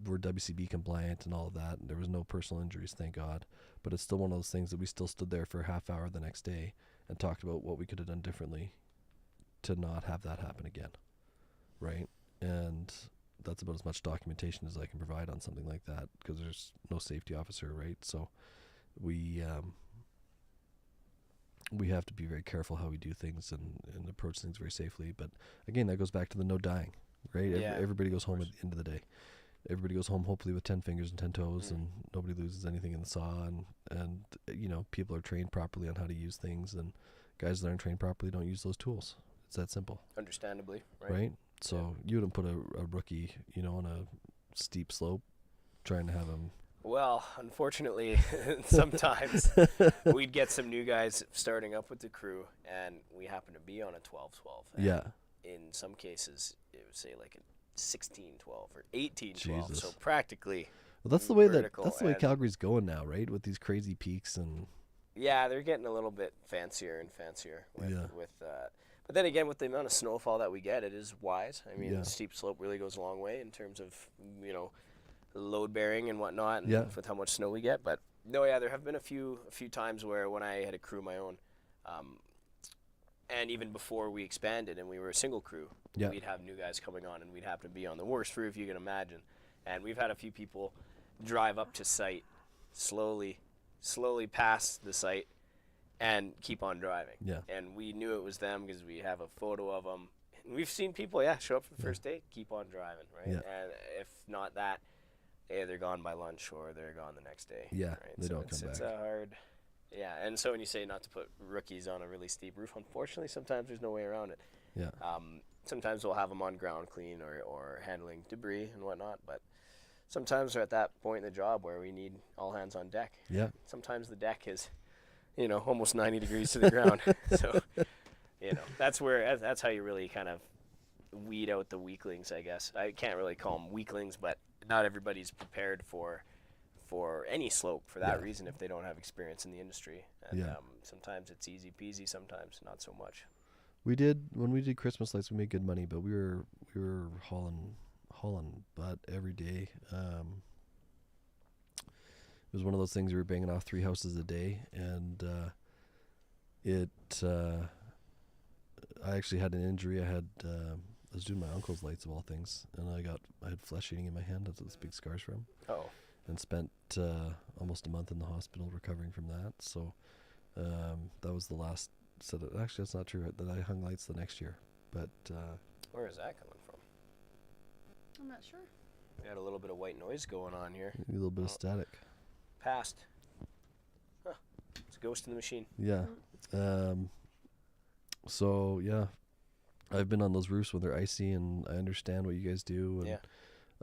WCB compliant and all of that, and there was no personal injuries, thank God. But it's still one of those things that we still stood there for a half hour the next day and talked about what we could have done differently to not have that happen again, right? And that's about as much documentation as I can provide on something like that, because there's no safety officer, right? So we have to be very careful how we do things and approach things very safely. But again, that goes back to the no dying, right? Yeah, Everybody goes of home at course. the end of the day. Everybody goes home hopefully with 10 fingers and 10 toes, Mm. and nobody loses anything in the saw, and people are trained properly on how to use things, and guys that aren't trained properly don't use those tools. It's that simple, Understandably, right? So you wouldn't put a rookie, on a steep slope trying to have him. Well, unfortunately, sometimes we'd get some new guys starting up with the crew, and we happen to be on a 12-12. And Yeah. in some cases, it would say like a 16-12 or 18-12. Jesus. So practically, Well, that's the way vertical, that's the way and- Calgary's going now, right? With these crazy peaks and yeah, they're getting a little bit fancier and fancier with, Yeah. but then again, with the amount of snowfall that we get, it is wise. I mean, Yeah. the steep slope really goes a long way in terms of, load bearing and whatnot, and Yeah. with how much snow we get. But no, yeah, there have been a few times where when I had a crew of my own, and even before we expanded and we were a single crew, Yeah. we'd have new guys coming on, and we'd happen to be on the worst roof you can imagine. And we've had a few people drive up to site slowly, slowly pass the site and keep on driving. Yeah. And we knew it was them because we have a photo of them. And we've seen people, show up for the first day, keep on driving, right? Yeah. And if not that, they're gone by lunch or they're gone the next day. Yeah, right? they don't it's, come it's back. a hard, and so when you say not to put rookies on a really steep roof, unfortunately, sometimes there's no way around it. Yeah. Sometimes we'll have them on ground clean or handling debris and whatnot, but sometimes we're at that point in the job where we need all hands on deck. Yeah. Sometimes the deck is, almost 90 degrees to the ground. So, that's how you really kind of weed out the weaklings, I guess. I can't really call them weaklings, but not everybody's prepared for any slope for that reason if they don't have experience in the industry. And sometimes it's easy peasy, sometimes not so much. When we did Christmas lights, we made good money, but we were hauling butt every day. It was one of those things we were banging off 3 houses a day, and I actually had an injury. I was doing my uncle's lights of all things, and I had flesh eating in my hand. That's what this big scars from. Oh. And spent almost a month in the hospital recovering from that. So that was the last set of, actually that's not true, that I hung lights the next year. But Where is that coming from? I'm not sure. We had a little bit of white noise going on here. a little bit of static. Passed. Huh. It's a ghost in the machine. Yeah. So yeah, I've been on those roofs when they're icy, and I understand what you guys do.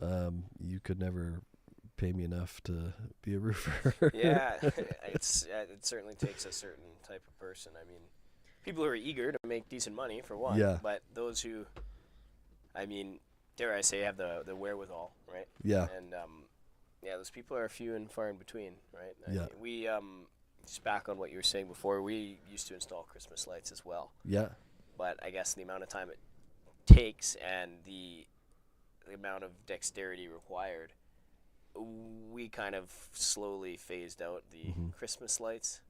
And you could never pay me enough to be a roofer. Yeah, it certainly takes a certain type of person. I mean, people who are eager to make decent money for one. Yeah. But those who, dare I say, have the wherewithal, right? Yeah. And those people are few and far in between, right? I Yeah. mean, we just back on what you were saying before. We used to install Christmas lights as well. Yeah. But I guess the amount of time it takes and the amount of dexterity required, we kind of slowly phased out the Christmas lights.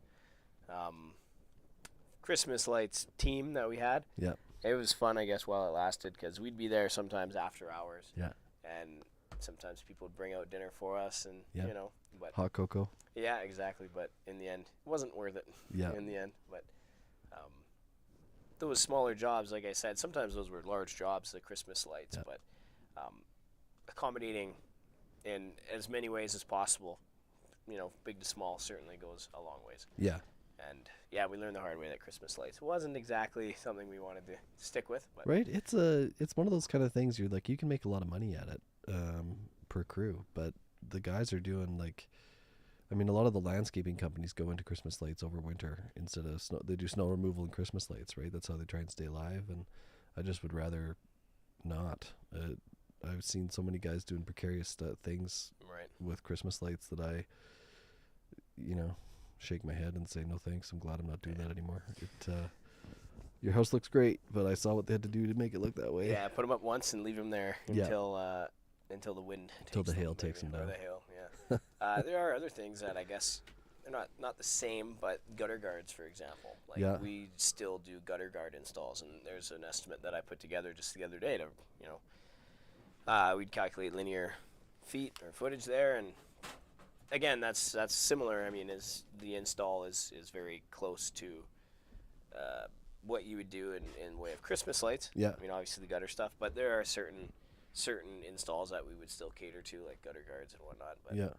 Christmas lights team that we had. Yeah. It was fun, I guess, while it lasted, because we'd be there sometimes after hours. Yeah. And sometimes people would bring out dinner for us, and but Hot cocoa. yeah, exactly. But in the end, it wasn't worth it. Yeah. In the end, but those smaller jobs, like I said, sometimes those were large jobs, the Christmas lights, but accommodating in as many ways as possible, big to small, certainly goes a long ways. Yeah. And yeah, we learned the hard way that Christmas lights wasn't exactly something we wanted to stick with. But Right. It's one of those kind of things you're like, you can make a lot of money at it per crew, but the guys are doing a lot of the landscaping companies go into Christmas lights over winter instead of snow. They do snow removal and Christmas lights, right? That's how they try and stay alive. And I just would rather not. I've seen so many guys doing precarious things with Christmas lights that I, shake my head and say, no thanks. I'm glad I'm not doing that anymore. Your house looks great, but I saw what they had to do to make it look that way. yeah, put them up once and leave them there until the wind Until the takes hail them, takes maybe, them or down. the hail, there are other things that I guess they're not the same, but gutter guards, for example. We still do gutter guard installs, and there's an estimate that I put together just the other day to, we'd calculate linear feet or footage there, and again, that's similar. I mean, is the install is very close to what you would do in way of Christmas lights. Yeah. I mean, obviously the gutter stuff, but there are certain installs that we would still cater to, like gutter guards and whatnot. But Yeah.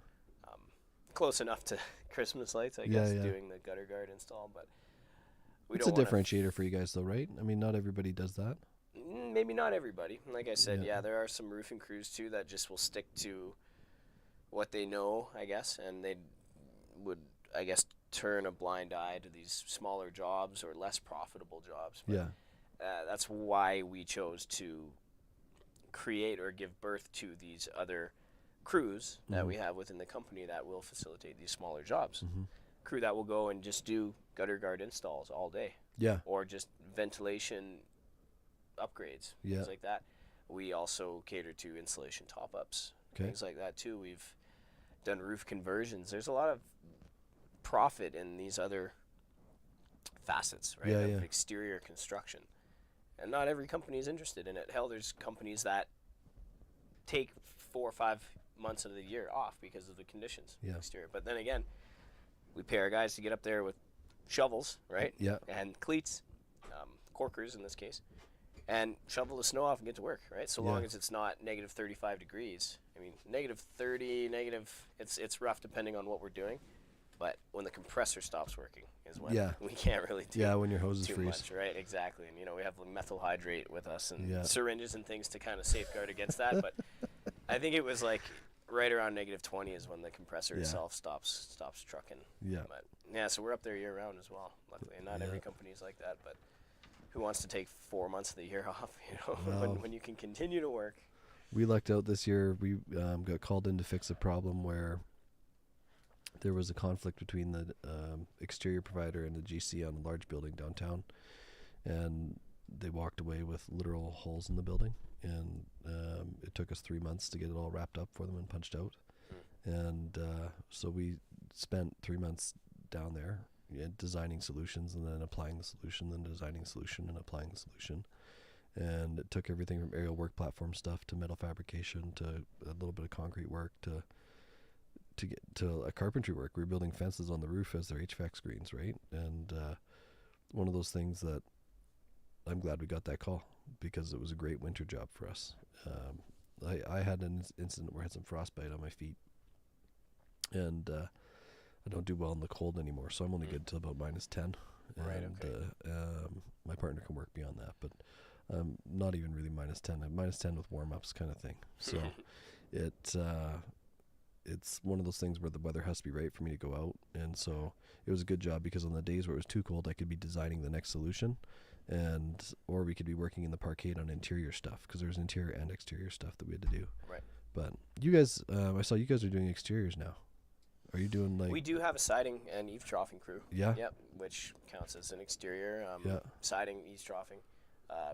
close enough to Christmas lights, I guess, doing the gutter guard install. But It's a differentiator for you guys, though, right? I mean, not everybody does that. Maybe not everybody. Like I said, there are some roofing crews too that just will stick to what they know, I guess, and they would, I guess, turn a blind eye to these smaller jobs or less profitable jobs. But, that's why we chose to create or give birth to these other crews that we have within the company that will facilitate these smaller jobs. Crew that will go and just do gutter guard installs all day. Yeah. Or just ventilation upgrades, things like that. We also cater to insulation top-ups, things like that too. We've done roof conversions. There's a lot of profit in these other facets, right, of exterior construction. And not every company is interested in it. Hell, there's companies that take 4 or 5 months of the year off because of the conditions exterior. But then again, we pay our guys to get up there with shovels, right? Yeah. And cleats, corkers in this case, and shovel the snow off and get to work, right? So long as it's not negative 35 degrees. I mean, negative 30, it's rough depending on what we're doing. But when the compressor stops working is when we can't really do when your hoses too freeze. much, right? Exactly. And, we have methyl hydrate with us and Yeah. syringes and things to kind of safeguard against that. But I think it was like right around negative 20 is when the compressor itself stops trucking. Yeah. But yeah, so we're up there year round as well, luckily. And not every company is like that, but who wants to take 4 months of the year off, when you can continue to work? We lucked out this year. We got called in to fix a problem where there was a conflict between the exterior provider and the GC on a large building downtown, and they walked away with literal holes in the building, and it took us 3 months to get it all wrapped up for them and punched out. And so we spent 3 months down there designing solutions and then applying the solution, then designing a solution and applying the solution. And it took everything from aerial work platform stuff to metal fabrication to a little bit of concrete work to get to a carpentry work. We were building fences on the roof as their HVAC screens, right? And one of those things that I'm glad we got that call because it was a great winter job for us. I had an incident where I had some frostbite on my feet, and I don't do well in the cold anymore, so I'm only good till about -10. Right, And okay. my partner can work beyond that, but not even really -10. I'm -10 with warm-ups kind of thing. So it's one of those things where the weather has to be right for me to go out, and so it was a good job because on the days where it was too cold, I could be designing the next solution, or we could be working in the parkade on interior stuff because there's interior and exterior stuff that we had to do. Right. But you guys, I saw you guys are doing exteriors now. Are you doing like? We do have a siding and eave troughing crew. Yeah. Yep, which counts as an exterior. Siding, eave troughing.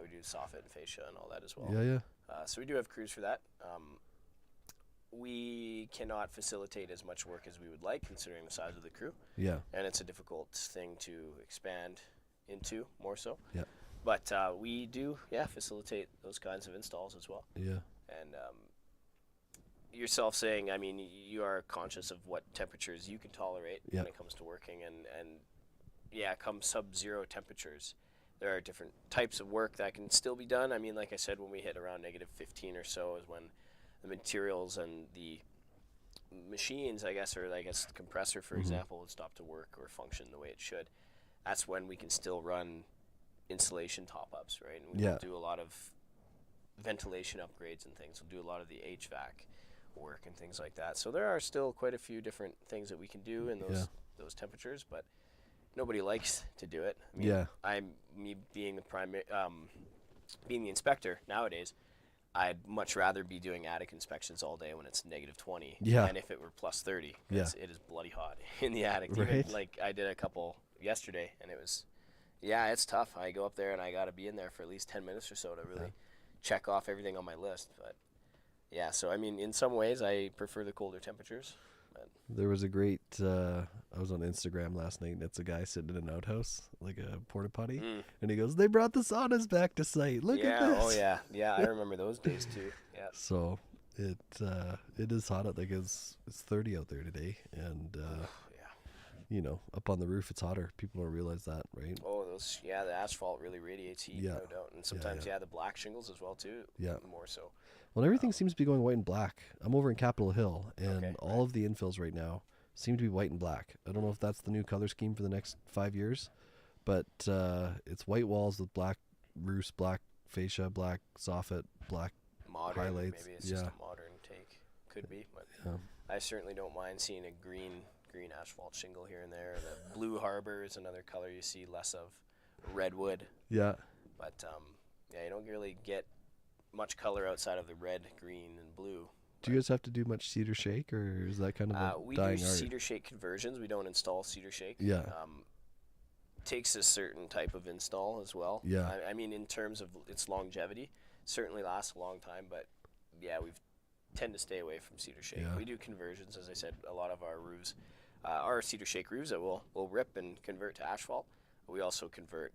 We do soffit and fascia and all that as well. Yeah. So we do have crews for that. We cannot facilitate as much work as we would like considering the size of the crew. Yeah. And it's a difficult thing to expand into more so. Yeah. But we do, facilitate those kinds of installs as well. Yeah. And yourself saying, I mean, you are conscious of what temperatures you can tolerate when it comes to working. And come sub-zero temperatures, there are different types of work that can still be done. I mean, like I said, when we hit around -15 or so is when the materials and the machines, or the compressor, for example, would stop to work or function the way it should. That's when we can still run insulation top-ups, right? And we will do a lot of ventilation upgrades and things. We'll do a lot of the HVAC work and things like that. So there are still quite a few different things that we can do in those temperatures, but nobody likes to do it. I mean, being the inspector nowadays, I'd much rather be doing attic inspections all day when it's -20 than if it were +30. It is bloody hot in the attic. Right. Even, like I did a couple yesterday, and it was, it's tough. I go up there and I got to be in there for at least 10 minutes or so to really check off everything on my list. But so I mean, in some ways, I prefer the colder temperatures. But There was a great. I was on Instagram last night, and it's a guy sitting in an outhouse, like a porta potty, and he goes, "They brought the saunas back to site. Look at this." Oh yeah. I remember those days too. Yeah. So it is hot out. Like it's 30 out there today, and up on the roof it's hotter. People don't realize that, right? Oh, the asphalt really radiates heat, no doubt, and sometimes the black shingles as well too. Yeah. More so. Well, everything seems to be going white and black. I'm over in Capitol Hill, and all of the infills right now seem to be white and black. I don't know if that's the new color scheme for the next 5 years, but it's white walls with black roofs, black fascia, black soffit, black modern highlights. Maybe it's just a modern take. Could be, but I certainly don't mind seeing a green asphalt shingle here and there. The blue harbor is another color you see less of. Redwood. Yeah. But you don't really get much color outside of the red, green, and blue. Do you guys have to do much cedar shake, or is that kind of a we dying do art? cedar shake conversions. We don't install cedar shake. Yeah. Takes a certain type of install as well. Yeah. I mean, in terms of its longevity, certainly lasts a long time, but we tend to stay away from cedar shake. Yeah. We do conversions, as I said. A lot of our roofs are cedar shake roofs that we'll rip and convert to asphalt. We also convert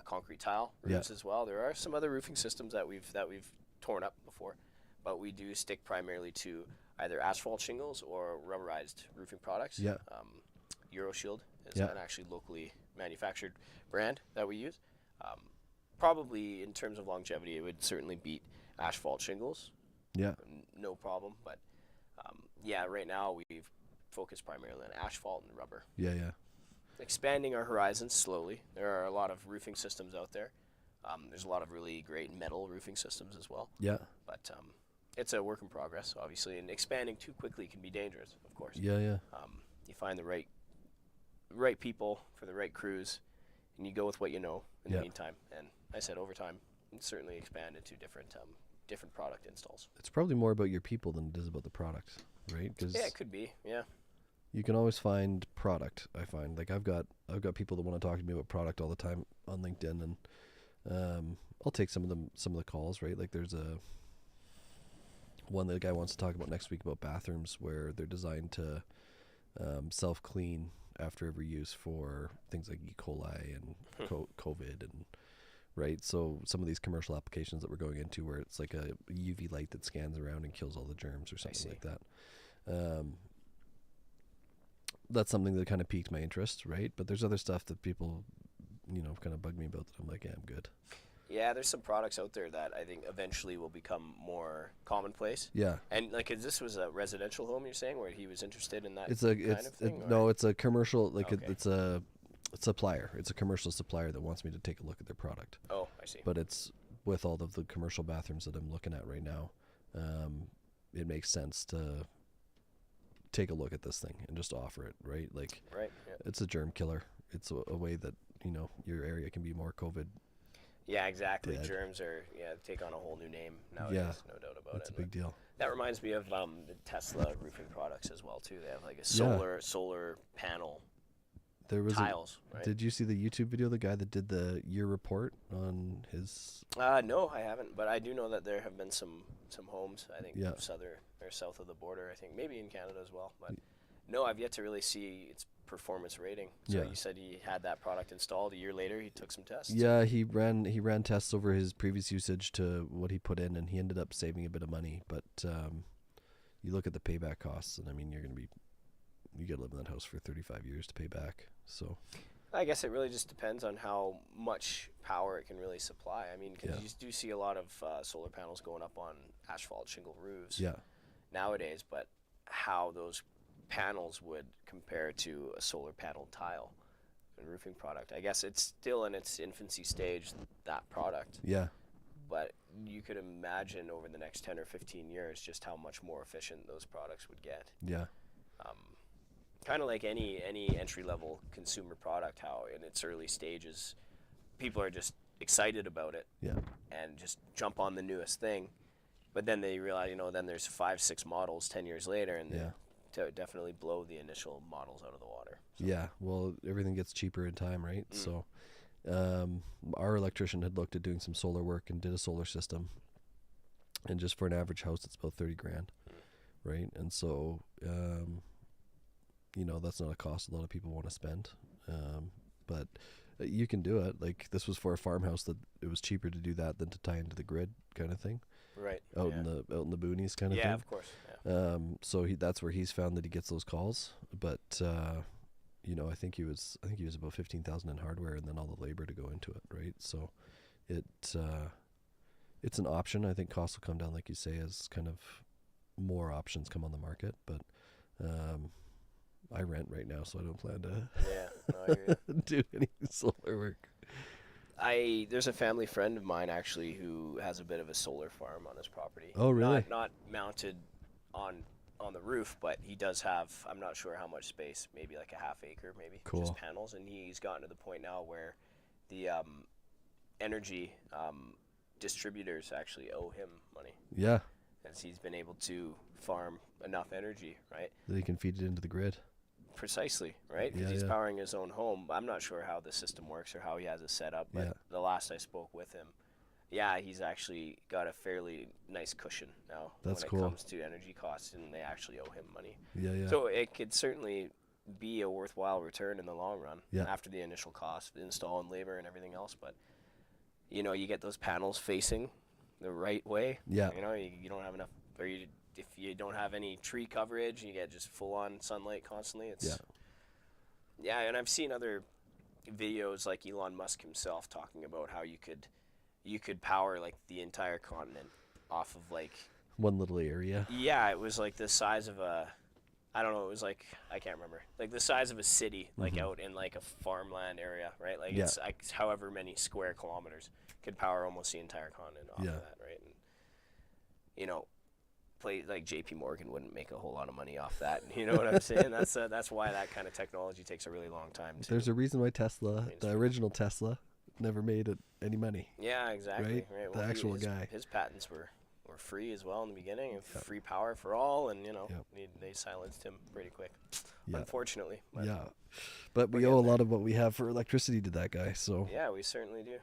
concrete tile roofs as well. There are some other roofing systems that we've torn up before, but we do stick primarily to either asphalt shingles or rubberized roofing products. Yeah. EuroShield is Yeah. an actually locally manufactured brand that we use. Probably in terms of longevity, it would certainly beat asphalt shingles. Yeah. No problem. But yeah, right now we've focused primarily on asphalt and rubber. Yeah. Yeah. Expanding our horizons slowly. There are a lot of roofing systems out there. There's a lot of really great metal roofing systems as well. Yeah. But it's a work in progress, obviously, and expanding too quickly can be dangerous, of course. Yeah. Yeah. You find the right people for the right crews, and you go with what you know in the meantime. And I said over time, it's certainly expand into different product installs. It's probably more about your people than it is about the product, right? Because Yeah, it could be. Yeah. you can always find product. I find like I've got people that want to talk to me about product all the time on LinkedIn, and I'll take some of the calls, right? Like there's one that a guy wants to talk about next week about bathrooms where they're designed to self clean after every use for things like E. coli and COVID and right. So some of these commercial applications that we're going into where it's like a UV light that scans around and kills all the germs or something like that. That's something that kind of piqued my interest, right? But there's other stuff that people, kind of bug me about that I'm like, yeah, I'm good. Yeah, there's some products out there that I think eventually will become more commonplace. Yeah. And like, this was a residential home, you're saying, where he was interested in that It's of thing? no, it's a commercial, like Okay. it's a supplier. It's a commercial supplier that wants me to take a look at their product. Oh, I see. But it's with all of the commercial bathrooms that I'm looking at right now. It makes sense to take a look at this thing and just offer it, right? Like, Right. Yeah. it's a germ killer. It's a way that, your area can be more COVID. Yeah, exactly. Dead. Germs take on a whole new name nowadays. Yeah. No doubt about That's it. a big deal. That reminds me of the Tesla roofing products as well too. They have like a solar panel There was tiles. Right? Did you see the YouTube video, the guy that did the year report on his? No, I haven't, but I do know that there have been some homes. I think Yeah. south of the border. I think maybe in Canada as well. But no, I've yet to really see its performance rating. So Yeah. you said he had that product installed. A year later, he took some tests. Yeah, he ran tests over his previous usage to what he put in, and he ended up saving a bit of money. But you look at the payback costs, and I mean, you got to live in that house for 35 years to pay back. So I guess it really just depends on how much power it can really supply. I mean, because Yeah. you do see a lot of solar panels going up on asphalt shingle roofs yeah, nowadays, but how those panels would compare to a solar panel tile and roofing product. I guess it's still in its infancy stage, that product, yeah, but you could imagine over the next 10 or 15 years just how much more efficient those products would get. yeah, Kind of like any entry-level consumer product, how in its early stages people are just excited about it yeah, and just jump on the newest thing, but then they realize, then there's 5-6 models 10 years later, and yeah. to definitely blow the initial models out of the water. Yeah, well, everything gets cheaper in time, right? So, our electrician had looked at doing some solar work and did a solar system, and just for an average house, it's about $30,000, right? And so, that's not a cost a lot of people want to spend, but you can do it. Like, this was for a farmhouse that it was cheaper to do that than to tie into the grid, kind of thing. Right. Out in the boonies, kind of thing. Yeah, of course. Yeah. So that's where he's found that he gets those calls, but I think he was about 15,000 in hardware and then all the labor to go into it, right? So it's an option. I think costs will come down, like you say, as kind of more options come on the market. But I rent right now, so I don't plan to Yeah. No, I hear you. do any solar work. There's a family friend of mine actually who has a bit of a solar farm on his property. Oh, really? Not mounted on the roof, but he does have, I'm not sure how much space, maybe like a half acre, maybe. Cool. Just panels, and he's gotten to the point now where the energy distributors actually owe him money, Yeah, as he's been able to farm enough energy, right? that he can feed it into the grid. Precisely, right? Because Yeah, he's yeah. powering his own home. I'm not sure how the system works or how he has it set up, but Yeah. the last I spoke with him, he's actually got a fairly nice cushion now That's when cool. it comes to energy costs, and they actually owe him money. Yeah, yeah. So it could certainly be a worthwhile return in the long run Yeah. after the initial cost, the install and labor and everything else. But, you get those panels facing the right way. Yeah. You don't have enough, or if you don't have any tree coverage, you get just full-on sunlight constantly. It's Yeah. Yeah, and I've seen other videos like Elon Musk himself talking about how you could power like the entire continent off of like, One little area. yeah, it was like the size of a, I don't know, it was like, I can't remember, like the size of a city, like out in like a farmland area, right? Like Yeah. it's like however many square kilometers could power almost the entire continent off Yeah. of that, right? And, you know, play like JP Morgan wouldn't make a whole lot of money off that. You know what I'm saying? That's why that kind of technology takes a really long time to. There's a reason why Tesla, the mainstream. original Tesla, never made any money. Yeah, exactly. Right. The actual his, guy. His patents were free as well in the beginning, and free power for all, and you know they silenced him pretty quick, unfortunately. But but we owe a lot of what we have for electricity to that guy. So yeah, we certainly do.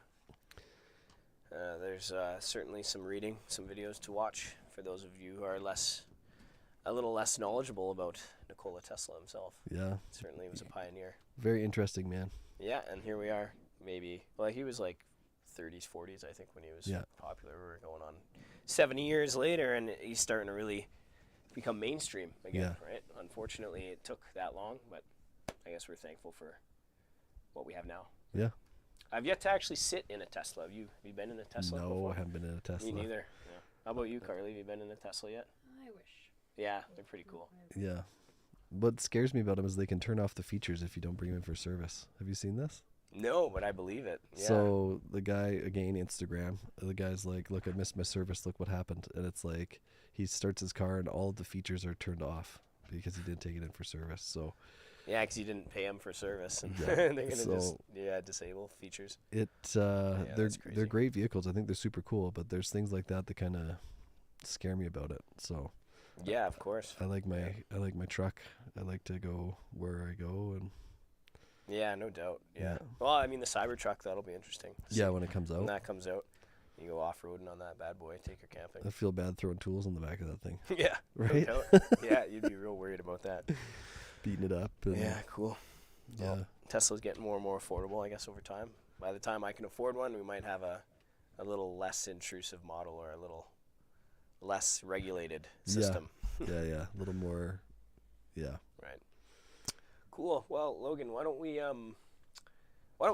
There's certainly some reading, some videos to watch for those of you who are a little less knowledgeable about Nikola Tesla himself. Yeah, Certainly was a pioneer. very interesting man. Yeah, and here we are. Maybe he was like 30s, 40s, I think, when he was popular. We're going on 70 years later, and he's starting to really become mainstream again, right? Unfortunately, it took that long, but I guess we're thankful for what we have now. Yeah. I've yet to actually sit in a Tesla. Have you been in a Tesla before? No, I haven't been in a Tesla. Me neither. Yeah. How about you, Carly? Have you been in a Tesla yet? I wish. Yeah, they're pretty cool. Yeah. What scares me about them is they can turn off the features if you don't bring them in for service. Have you seen this? No, but I believe it. Yeah. So the guy, again, Instagram, the guy's like, look, I missed my service. Look what happened. And it's like he starts his car and all of the features are turned off because he didn't take it in for service. So yeah, because you didn't pay him for service, and Yeah, they're gonna so- just disable features. that's crazy. they're great vehicles. I think they're super cool, but there's things like that kind of scare me about it. So Yeah, of course. I like my truck. I like to go where I go, and Yeah, no doubt. Yeah. Yeah. Well, I mean, the Cybertruck, that'll be interesting. yeah, when it comes When out, that comes out, you go off-roading on that bad boy, take her camping. I feel bad throwing tools in the back of that thing, Yeah. right? No doubt. Yeah, you'd be real worried about that. Beating it up. And, Yeah, cool. yeah. Well, Tesla's getting more and more affordable, I guess, over time. By the time I can afford one, we might have a little less intrusive model or a little less regulated system. Yeah, a little more. Yeah. Right. Cool. Well, Logan, why don't we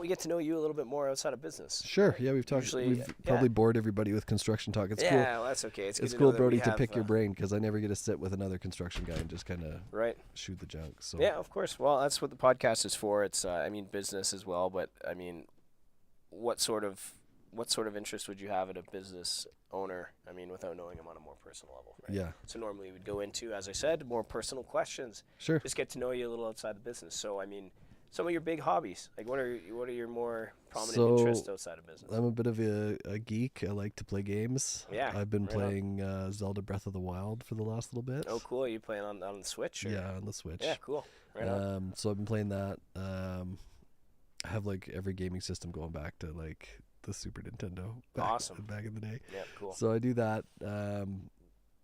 get to know you a little bit more outside of business? Sure. Yeah, we've talked. Usually, We've probably bored everybody with construction talk. It's cool. Yeah, well, that's okay. It's good It's to cool, know that we Brody, to have, pick your brain because I never get to sit with another construction guy and just kind of Right. shoot the junk. So Yeah, of course. Well, that's what the podcast is for. It's, I mean, business as well. But I mean, what sort of interest would you have in a business owner? I mean, without knowing them on a more personal level, right? yeah, So normally we'd go into, as I said, more personal questions. sure. Just get to know you a little outside the business. So I mean, some of your big hobbies, like what are your more prominent So, interests outside of business? I'm a bit of a geek. I like to play games. Yeah, I've been right on. playing Zelda Breath of the Wild for the last little bit. Oh, cool. Are you playing on the Switch? Or? Yeah, on the Switch. Yeah, cool. Right on. So I've been playing that. I have like every gaming system going back to like the Super Nintendo. Awesome. Back in the day. Yeah, cool. So I do that.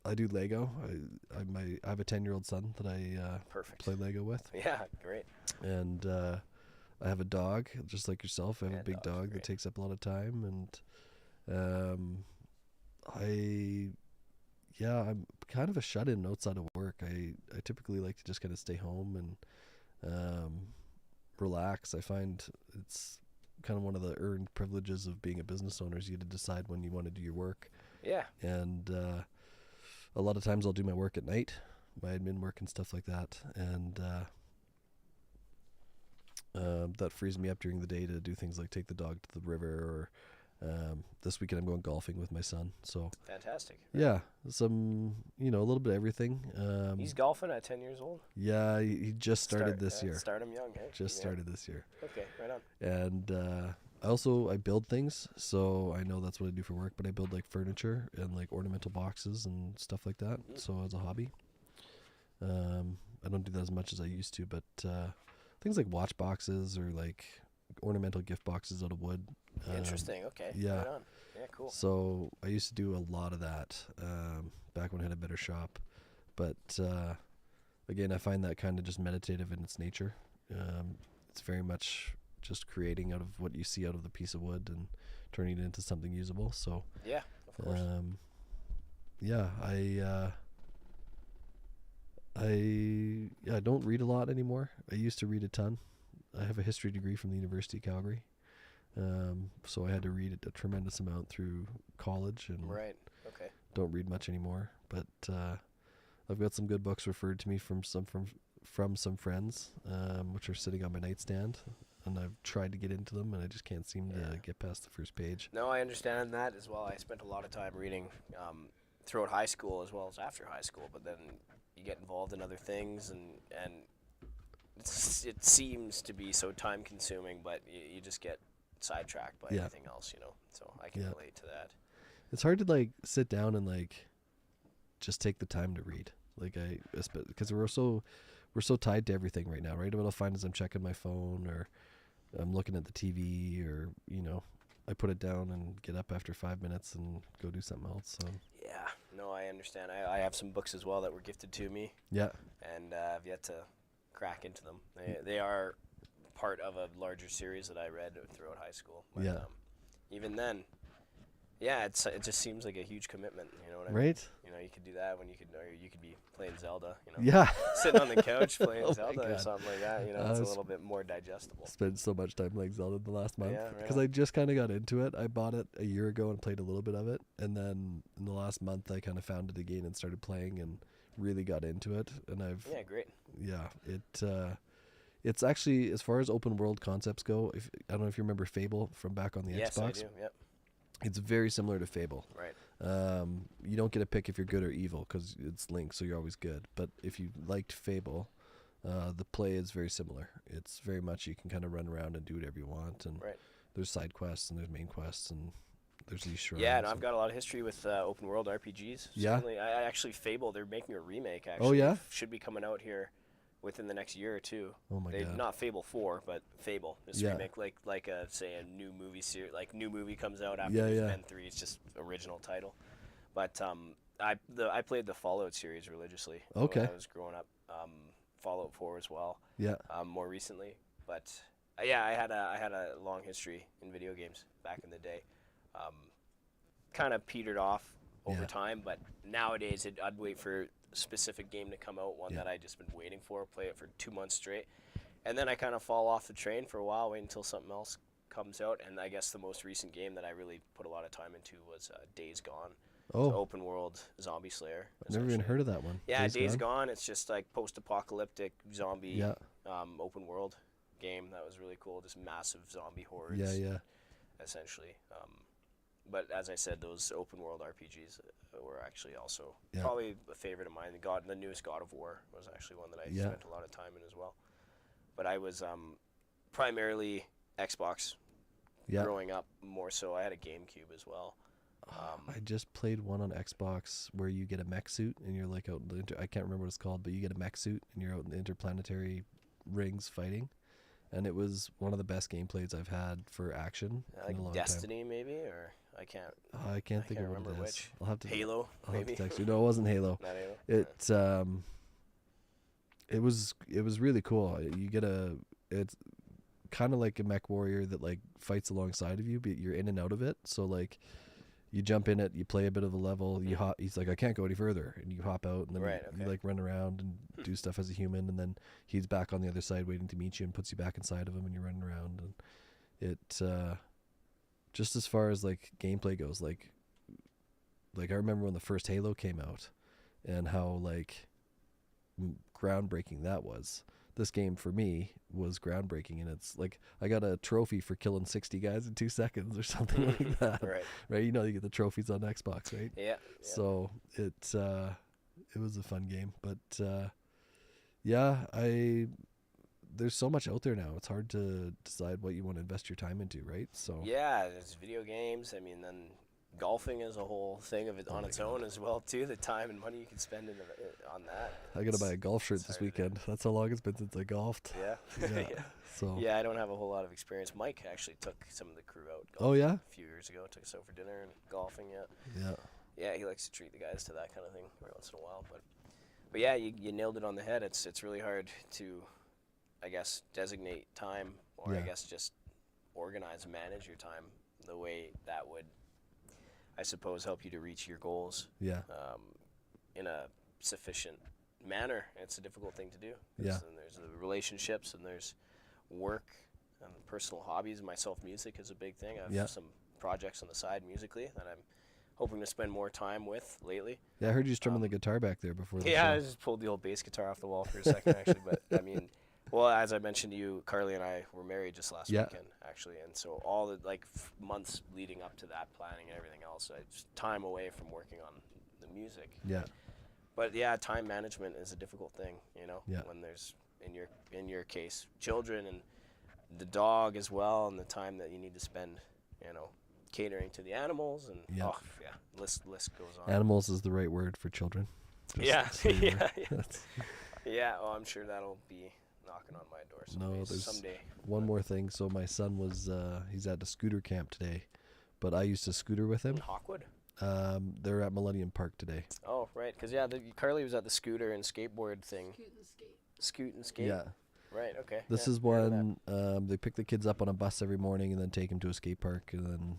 I do Lego. I have a 10-year-old son that I Perfect. play Lego with, Yeah, great. and I have a dog just like yourself. I have Yeah, a big dogs are dog great. that takes up a lot of time, and I'm kind of a shut-in outside of work. I typically like to just kind of stay home and relax. I find it's kind of one of the earned privileges of being a business owner is you get to decide when you want to do your work. Yeah. And a lot of times I'll do my work at night, my admin work and stuff like that, and that frees me up during the day to do things like take the dog to the river, or this weekend I'm going golfing with my son. So Fantastic. yeah, some a little bit of everything. He's golfing at 10 years old. Yeah, he just started this year. Start him young, hey? Just Yeah. started this year, Okay, right on. and I build things, so I know that's what I do for work. But I build like furniture and like ornamental boxes and stuff like that. So as a hobby, I don't do that as much as I used to, but things like watch boxes or like ornamental gift boxes out of wood. Interesting. Okay. yeah. Right on. Yeah, cool. So I used to do a lot of that back when I had a better shop, but again, I find that kind of just meditative in its nature. It's very much just creating out of what you see out of the piece of wood and turning it into something usable. So Yeah, of course. yeah, I don't read a lot anymore. I used to read a ton. I have a history degree from the University of Calgary. So I had to read a tremendous amount through college and Right. Okay. don't read much anymore. But I've got some good books referred to me from some friends, which are sitting on my nightstand, and I've tried to get into them, and I just can't seem to get past the first page. No, I understand that as well. I spent a lot of time reading throughout high school as well as after high school, but then you get involved in other things, and it seems to be so time consuming, but you just get sidetracked by anything else, you know. So I can relate to that. It's hard to like sit down and like just take the time to read. Like because we're so tied to everything right now, right? What I'll find is I'm checking my phone or I'm looking at the TV, or you know, I put it down and get up after 5 minutes and go do something else. So Yeah, no, I understand. I have some books as well that were gifted to me, yeah, and I've yet to crack into them. They are part of a larger series that I read throughout high school. But, Yeah. Even then, yeah, it just seems like a huge commitment. You know what I mean? right? You know, you could do that when you could be playing Zelda. You know, Yeah. sitting on the couch playing Oh my Zelda or God. something like that. You know, it's a little bit more digestible. Spent so much time playing Zelda the last month Yeah, right because on. I just kind of got into it. I bought it a year ago and played a little bit of it, and then in the last month I kind of found it again and started playing and really got into it. And Yeah, great. it's actually, as far as open world concepts go, I don't know if you remember Fable from back on the Yes, Xbox. I do. Yep. It's very similar to Fable. Right. You don't get a pick if you're good or evil because it's Link, so you're always good. But if you liked Fable, the play is very similar. It's very much you can kind of run around and do whatever you want, and Right. there's side quests and there's main quests and there's these shrines. Yeah, and I've got a lot of history with open world RPGs. Yeah? Certainly. I actually Fable. They're making a remake. Actually. Oh, yeah? Should be coming out here within the next year or two. Oh my God. Not Fable 4, but Fable. This Yeah. remake, like say a new movie series, like new movie comes out after Yeah, there's yeah. been 3. It's just original title. But I played the Fallout series religiously Okay. when I was growing up. Fallout 4 as well. Yeah. More recently, but yeah, I had a long history in video games back in the day. Kind of petered off over Yeah. time, but nowadays I'd wait for a specific game to come out, one Yeah. that I just been waiting for, play it for 2 months straight, and then I kind of fall off the train for a while, wait until something else comes out. And I guess the most recent game that I really put a lot of time into was Days Gone. It's an Oh, open world zombie slayer. I've never even essentially. heard of that one. Yeah, Days Gone. It's just like post-apocalyptic zombie Yeah. open world game that was really cool. Just massive zombie hordes. Yeah, yeah. Essentially. But as I said, those open world RPGs were actually also Yeah. probably a favorite of mine. The newest God of War was actually one that I Yeah. spent a lot of time in as well. But I was primarily Xbox Yeah. growing up, more so. I had a GameCube as well. I just played one on Xbox where you get a mech suit and you're like out in the I can't remember what it's called, but you get a mech suit and you're out in the interplanetary rings fighting, and it was one of the best gameplays I've had for action in a Like long Destiny, maybe, or I can't. time. I can't think of remember what it is. which. I'll have to Halo, I'll have maybe. to text you. No, it wasn't Halo. Not Halo. It was really cool. It's kind of like a mech warrior that like fights alongside of you, but you're in and out of it. So like you jump in it, you play a bit of a level, you hop. He's like, I can't go any further, and you hop out, and then Right, you okay. like run around and do stuff as a human, and then he's back on the other side waiting to meet you and puts you back inside of him, and you're running around. And it just as far as like gameplay goes, like I remember when the first Halo came out, and how like groundbreaking that was. This game for me was groundbreaking, and it's like I got a trophy for killing 60 guys in 2 seconds or something like that. Right. Right? You know, you get the trophies on Xbox, right? Yeah. So it was a fun game, but yeah, there's so much out there now. It's hard to decide what you want to invest your time into, right? So Yeah, there's video games. I mean, then golfing is a whole thing of it on its own as well too. The time and money you can spend on that. I got to buy a golf shirt it's this hard to do. weekend. That's how long it's been since I golfed. Yeah. Yeah. So Yeah, I don't have a whole lot of experience. Mike actually took some of the crew out. Oh, yeah? A few years ago, took us out for dinner and golfing. Yeah. yeah. Yeah, he likes to treat the guys to that kind of thing every once in a while. But yeah, you nailed it on the head. It's really hard to, I guess, designate time, or I Yeah. guess just organize and manage your time the way that would, I suppose, help you to reach your goals Yeah. in a sufficient manner. It's a difficult thing to do. Yeah. And there's the relationships, and there's work and personal hobbies. Myself, music is a big thing. I have Yeah. some projects on the side musically that I'm hoping to spend more time with lately. Yeah, I heard you strumming the guitar back there before the Yeah, I show. just pulled the old bass guitar off the wall for a second, actually. But I mean, well, as I mentioned to you, Carly and I were married just last Yeah. weekend, actually, and so all the months leading up to that, planning and everything else, I just time away from working on the music. Yeah. But yeah, time management is a difficult thing, you know. Yeah. When there's in your case, children and the dog as well, and the time that you need to spend, you know, catering to the animals and Yeah. list goes on. Animals is the right word for children. Yeah, so you know. yeah, yeah. That's- Yeah, oh, I'm sure that'll be knocking on my door someday. No, there's someday. one more thing. So my son was he's at a scooter camp today, but I used to scooter with In him. Hawkwood? They're at Millennium Park today. Oh, right. Because, yeah, Carly was at the scooter and skateboard thing. Scoot and skate. Scoot and skate? Yeah. Right, okay. This yeah, is heard of one they pick the kids up on a bus every morning and then take them to a skate park and then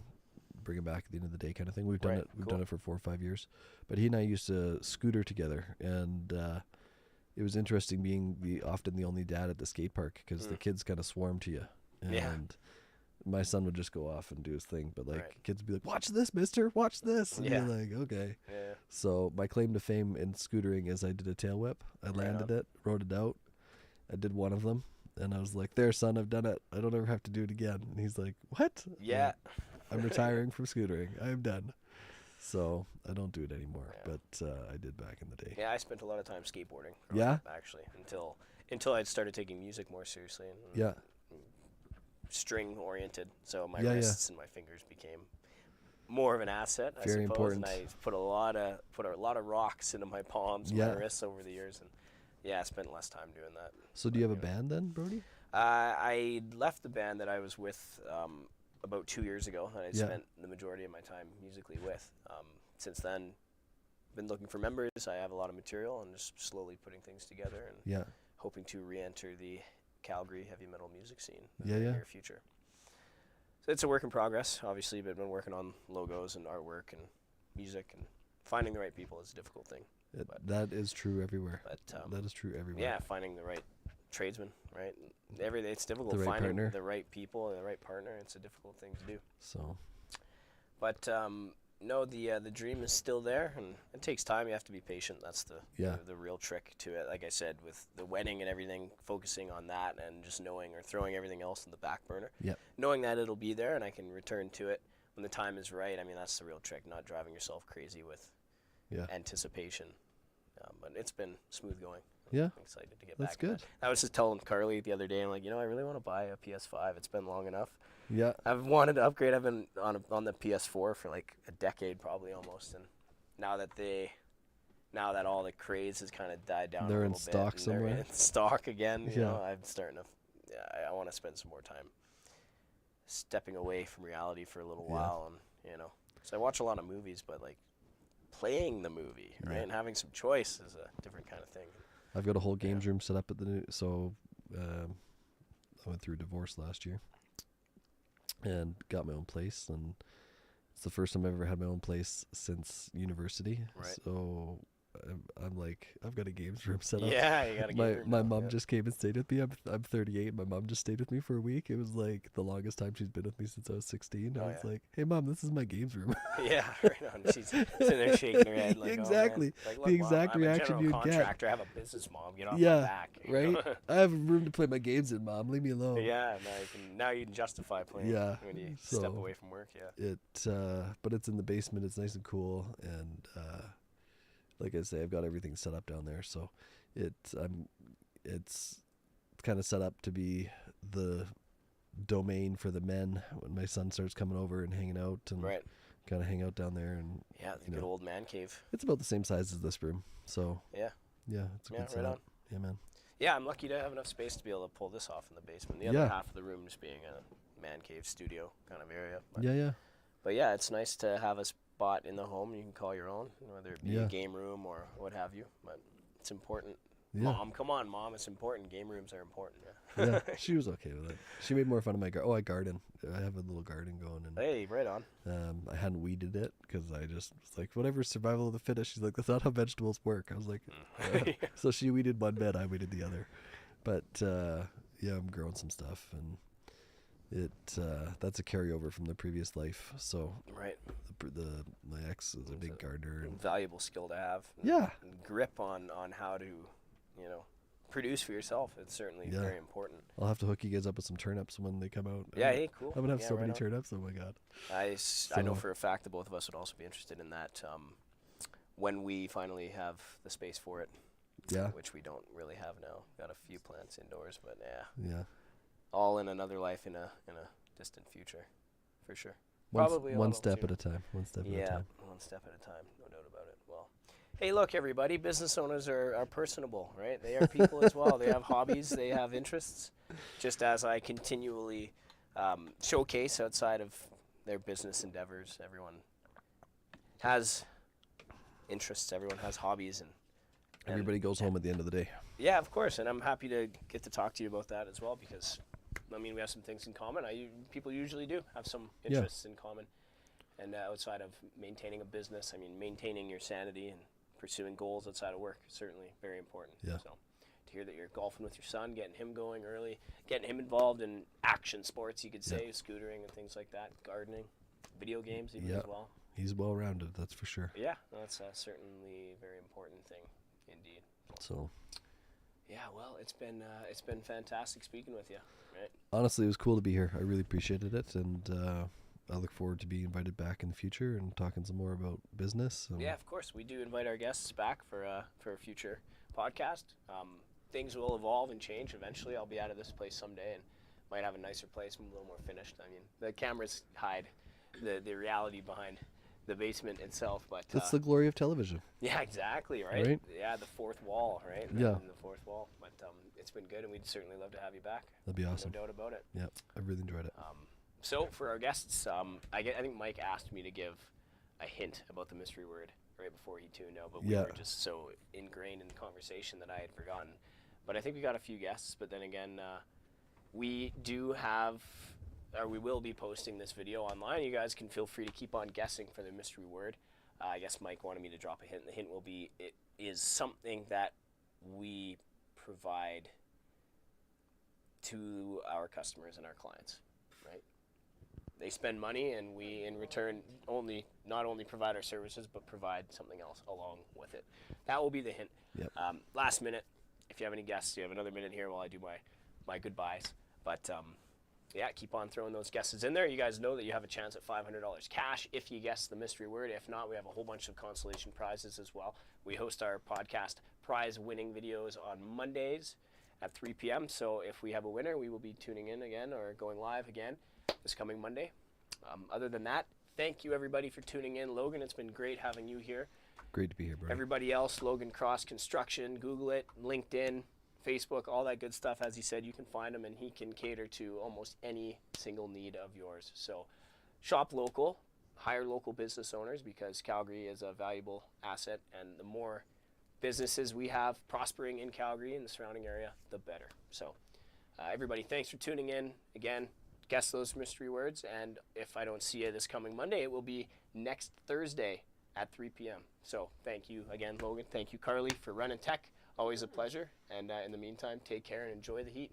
bring them back at the end of the day kind of thing. We've done Right, it. We've cool. done it for 4 or 5 years. But he and I used to scooter together, and it was interesting being often the only dad at the skate park because the kids kind of swarm to you. And Yeah. my son would just go off and do his thing, but like Right. kids would be like, "Watch this, mister! Watch this!" And Yeah. you're like, "Okay." Yeah. So my claim to fame in scootering is I did a tail whip. I Right landed on. it, rode it out. I did one of them, and I was like, "There, son, I've done it. I don't ever have to do it again." And he's like, "What?" I'm Yeah. like, I'm retiring from scootering. I'm done. So I don't do it anymore, Yeah. but I did back in the day. Yeah, I spent a lot of time skateboarding. growing Yeah? up, actually, until I started taking music more seriously and Yeah, string oriented. So my Yeah, yeah. wrists and my fingers became more of an asset, I Very suppose. important. And I put a lot of rocks into my palms, Yeah. my wrists over the years, and yeah, I spent less time doing that. So do you have a band then, Brody? I left the band that I was with about 2 years ago, and I Yeah. spent the majority of my time musically with. Since then, been looking for members. I have a lot of material and just slowly putting things together and Yeah. hoping to re-enter the Calgary heavy metal music scene in Yeah, the yeah. near future. So it's a work in progress, obviously, but I've been working on logos and artwork and music, and finding the right people is a difficult thing. But- That is true everywhere. But That is true everywhere. yeah, finding the right tradesman, right? It's difficult The right finding partner. the right people and the right partner. It's a difficult thing to do. So But no, the dream is still there, and it takes time. You have to be patient. That's Yeah. the real trick to it. Like I said, with the wedding and everything, focusing on that and just knowing or throwing everything else in the back burner. Yeah. Knowing that it'll be there and I can return to it when the time is right. I mean, that's the real trick. Not driving yourself crazy with Yeah. anticipation. But it's been smooth going. Yeah. I'm excited to get That's back. in good. that. I was just telling Carly the other day, I'm like, I really want to buy a PS5. It's been long enough. Yeah. I've wanted to upgrade. I've been on the PS4 for like a decade, probably almost. And now that all the craze has kind of died down, They're a in little stock bit, and they're somewhere. in stock again. You Yeah. know, I'm starting to. Yeah, I want to spend some more time stepping away from reality for a little Yeah. while, and so I watch a lot of movies, but like playing the movie, right, Yeah. and having some choice is a different kind of thing. I've got a whole games room set up at the new. So I went through a divorce last year and got my own place, and it's the first time I've ever had my own place since university. Right. So I'm like, I've got a games room set up. Yeah, you gotta get My mom just came and stayed with me. I'm 38. My mom just stayed with me for a week. It was like the longest time she's been with me since I was 16. I Oh, was yeah. like, "Hey, mom, this is my games room." Yeah, right on. She's sitting there shaking her head like, Exactly. Oh, man. Like, The look, exact Mom, reaction I'm a you'd general get. contractor. I have a business, Mom. Get off Yeah, my back. you right? know? I have room to play my games in, mom. Leave me alone. Yeah, now you can justify playing Yeah, when you so- step away from work. Yeah. But it's in the basement. It's nice and cool, and like I say, I've got everything set up down there. So it's kind of set up to be the domain for the men when my son starts coming over and hanging out and Right. kind of hang out down there. And Yeah, the you good know. old man cave. it's about the same size as this room. So Yeah. yeah, it's a Yeah, good right setup. on. Yeah, man. Yeah, I'm lucky to have enough space to be able to pull this off in the basement. The Yeah. other half of the room just being a man cave studio kind of area. Yeah. But yeah, it's nice to have a spot in the home you can call your own, whether it be Yeah. a game room or what have you. But it's important. Yeah. Mom, come on, Mom, it's important. Game rooms are important. Yeah, she was okay with it. She made more fun of my garden. Oh, I garden. I have a little garden going, and Hey, right on. I hadn't weeded it because I just was like, whatever, survival of the fittest. She's like, that's not how vegetables work. I was like, so she weeded one bed, I weeded the other. But Yeah, I'm growing some stuff, and that's a carryover from the previous life. So Right. My ex is a big gardener, and Valuable skill to have. yeah, And grip on how to, produce for yourself. It's certainly Yeah. very important. I'll have to hook you guys up with some turnips when they come out. Yeah, hey, cool. I'm gonna have Yeah, so right many on. turnips. Oh my god. I know So- for a fact that both of us would also be interested in that when we finally have the space for it. Yeah. Which we don't really have now. Got a few plants indoors, but yeah, Yeah. all in another life in a distant future, for sure. One, Probably a one little step too. at a time. One step at a Yeah, time. one step at a time, no doubt about it. Well, hey, look, everybody, business owners are personable, right? They are people as well. They have hobbies, they have interests, just as I continually showcase outside of their business endeavors. Everyone has interests, everyone has hobbies, and Everybody goes home at the end of the day. yeah, of course, and I'm happy to get to talk to you about that as well because, we have some things in common. People usually do have some interests in common, and outside of maintaining a business, maintaining your sanity and pursuing goals outside of work is certainly very important. Yeah. So, to hear that you're golfing with your son, getting him going early, getting him involved in action sports, you could say, scootering and things like that, gardening, video games even as well. He's well rounded, that's for sure. Yeah, that's certainly a very important thing, indeed. So Yeah, well, it's been fantastic speaking with you. Right. honestly, it was cool to be here. I really appreciated it, and I look forward to being invited back in the future and talking some more about business. Yeah, of course. We do invite our guests back for a future podcast. Things will evolve and change eventually. I'll be out of this place someday and might have a nicer place, a little more finished. The cameras hide the reality behind the basement itself, but That's the glory of television. yeah, exactly, right? Right? Yeah, the fourth wall, right? Yeah. The fourth wall. But it's been good, and we'd certainly love to have you back. That'd be awesome. No doubt about it. Yeah, I really enjoyed it. So for our guests, I think Mike asked me to give a hint about the mystery word right before he tuned out, but we Yeah. were just so ingrained in the conversation that I had forgotten. But I think we got a few guests. But then again, we do have, or we will be posting this video online. You guys can feel free to keep on guessing for the mystery word. I guess Mike wanted me to drop a hint. The hint will be it is something that we provide to our customers and our clients, right? They spend money, and we, in return, not only provide our services, but provide something else along with it. That will be the hint. Yep. Last minute, if you have any guests, you have another minute here while I do my goodbyes. But yeah, keep on throwing those guesses in there. You guys know that you have a chance at $500 cash if you guess the mystery word. If not, we have a whole bunch of consolation prizes as well. We host our podcast prize-winning videos on Mondays at 3 p.m. So if we have a winner, we will be tuning in again or going live again this coming Monday. Other than that, thank you everybody for tuning in. Logan, it's been great having you here. Great to be here, bro. Everybody else, Logan Cross Construction, Google it, LinkedIn, Facebook, all that good stuff. As he said, you can find him, and he can cater to almost any single need of yours. So shop local, hire local business owners, because Calgary is a valuable asset, and the more businesses we have prospering in Calgary and the surrounding area, the better. So everybody, thanks for tuning in. Again, guess those mystery words, and if I don't see you this coming Monday, it will be next Thursday at 3 p.m. So thank you again, Logan. Thank you, Carly, for running tech. Always a pleasure. And in the meantime, take care and enjoy the heat.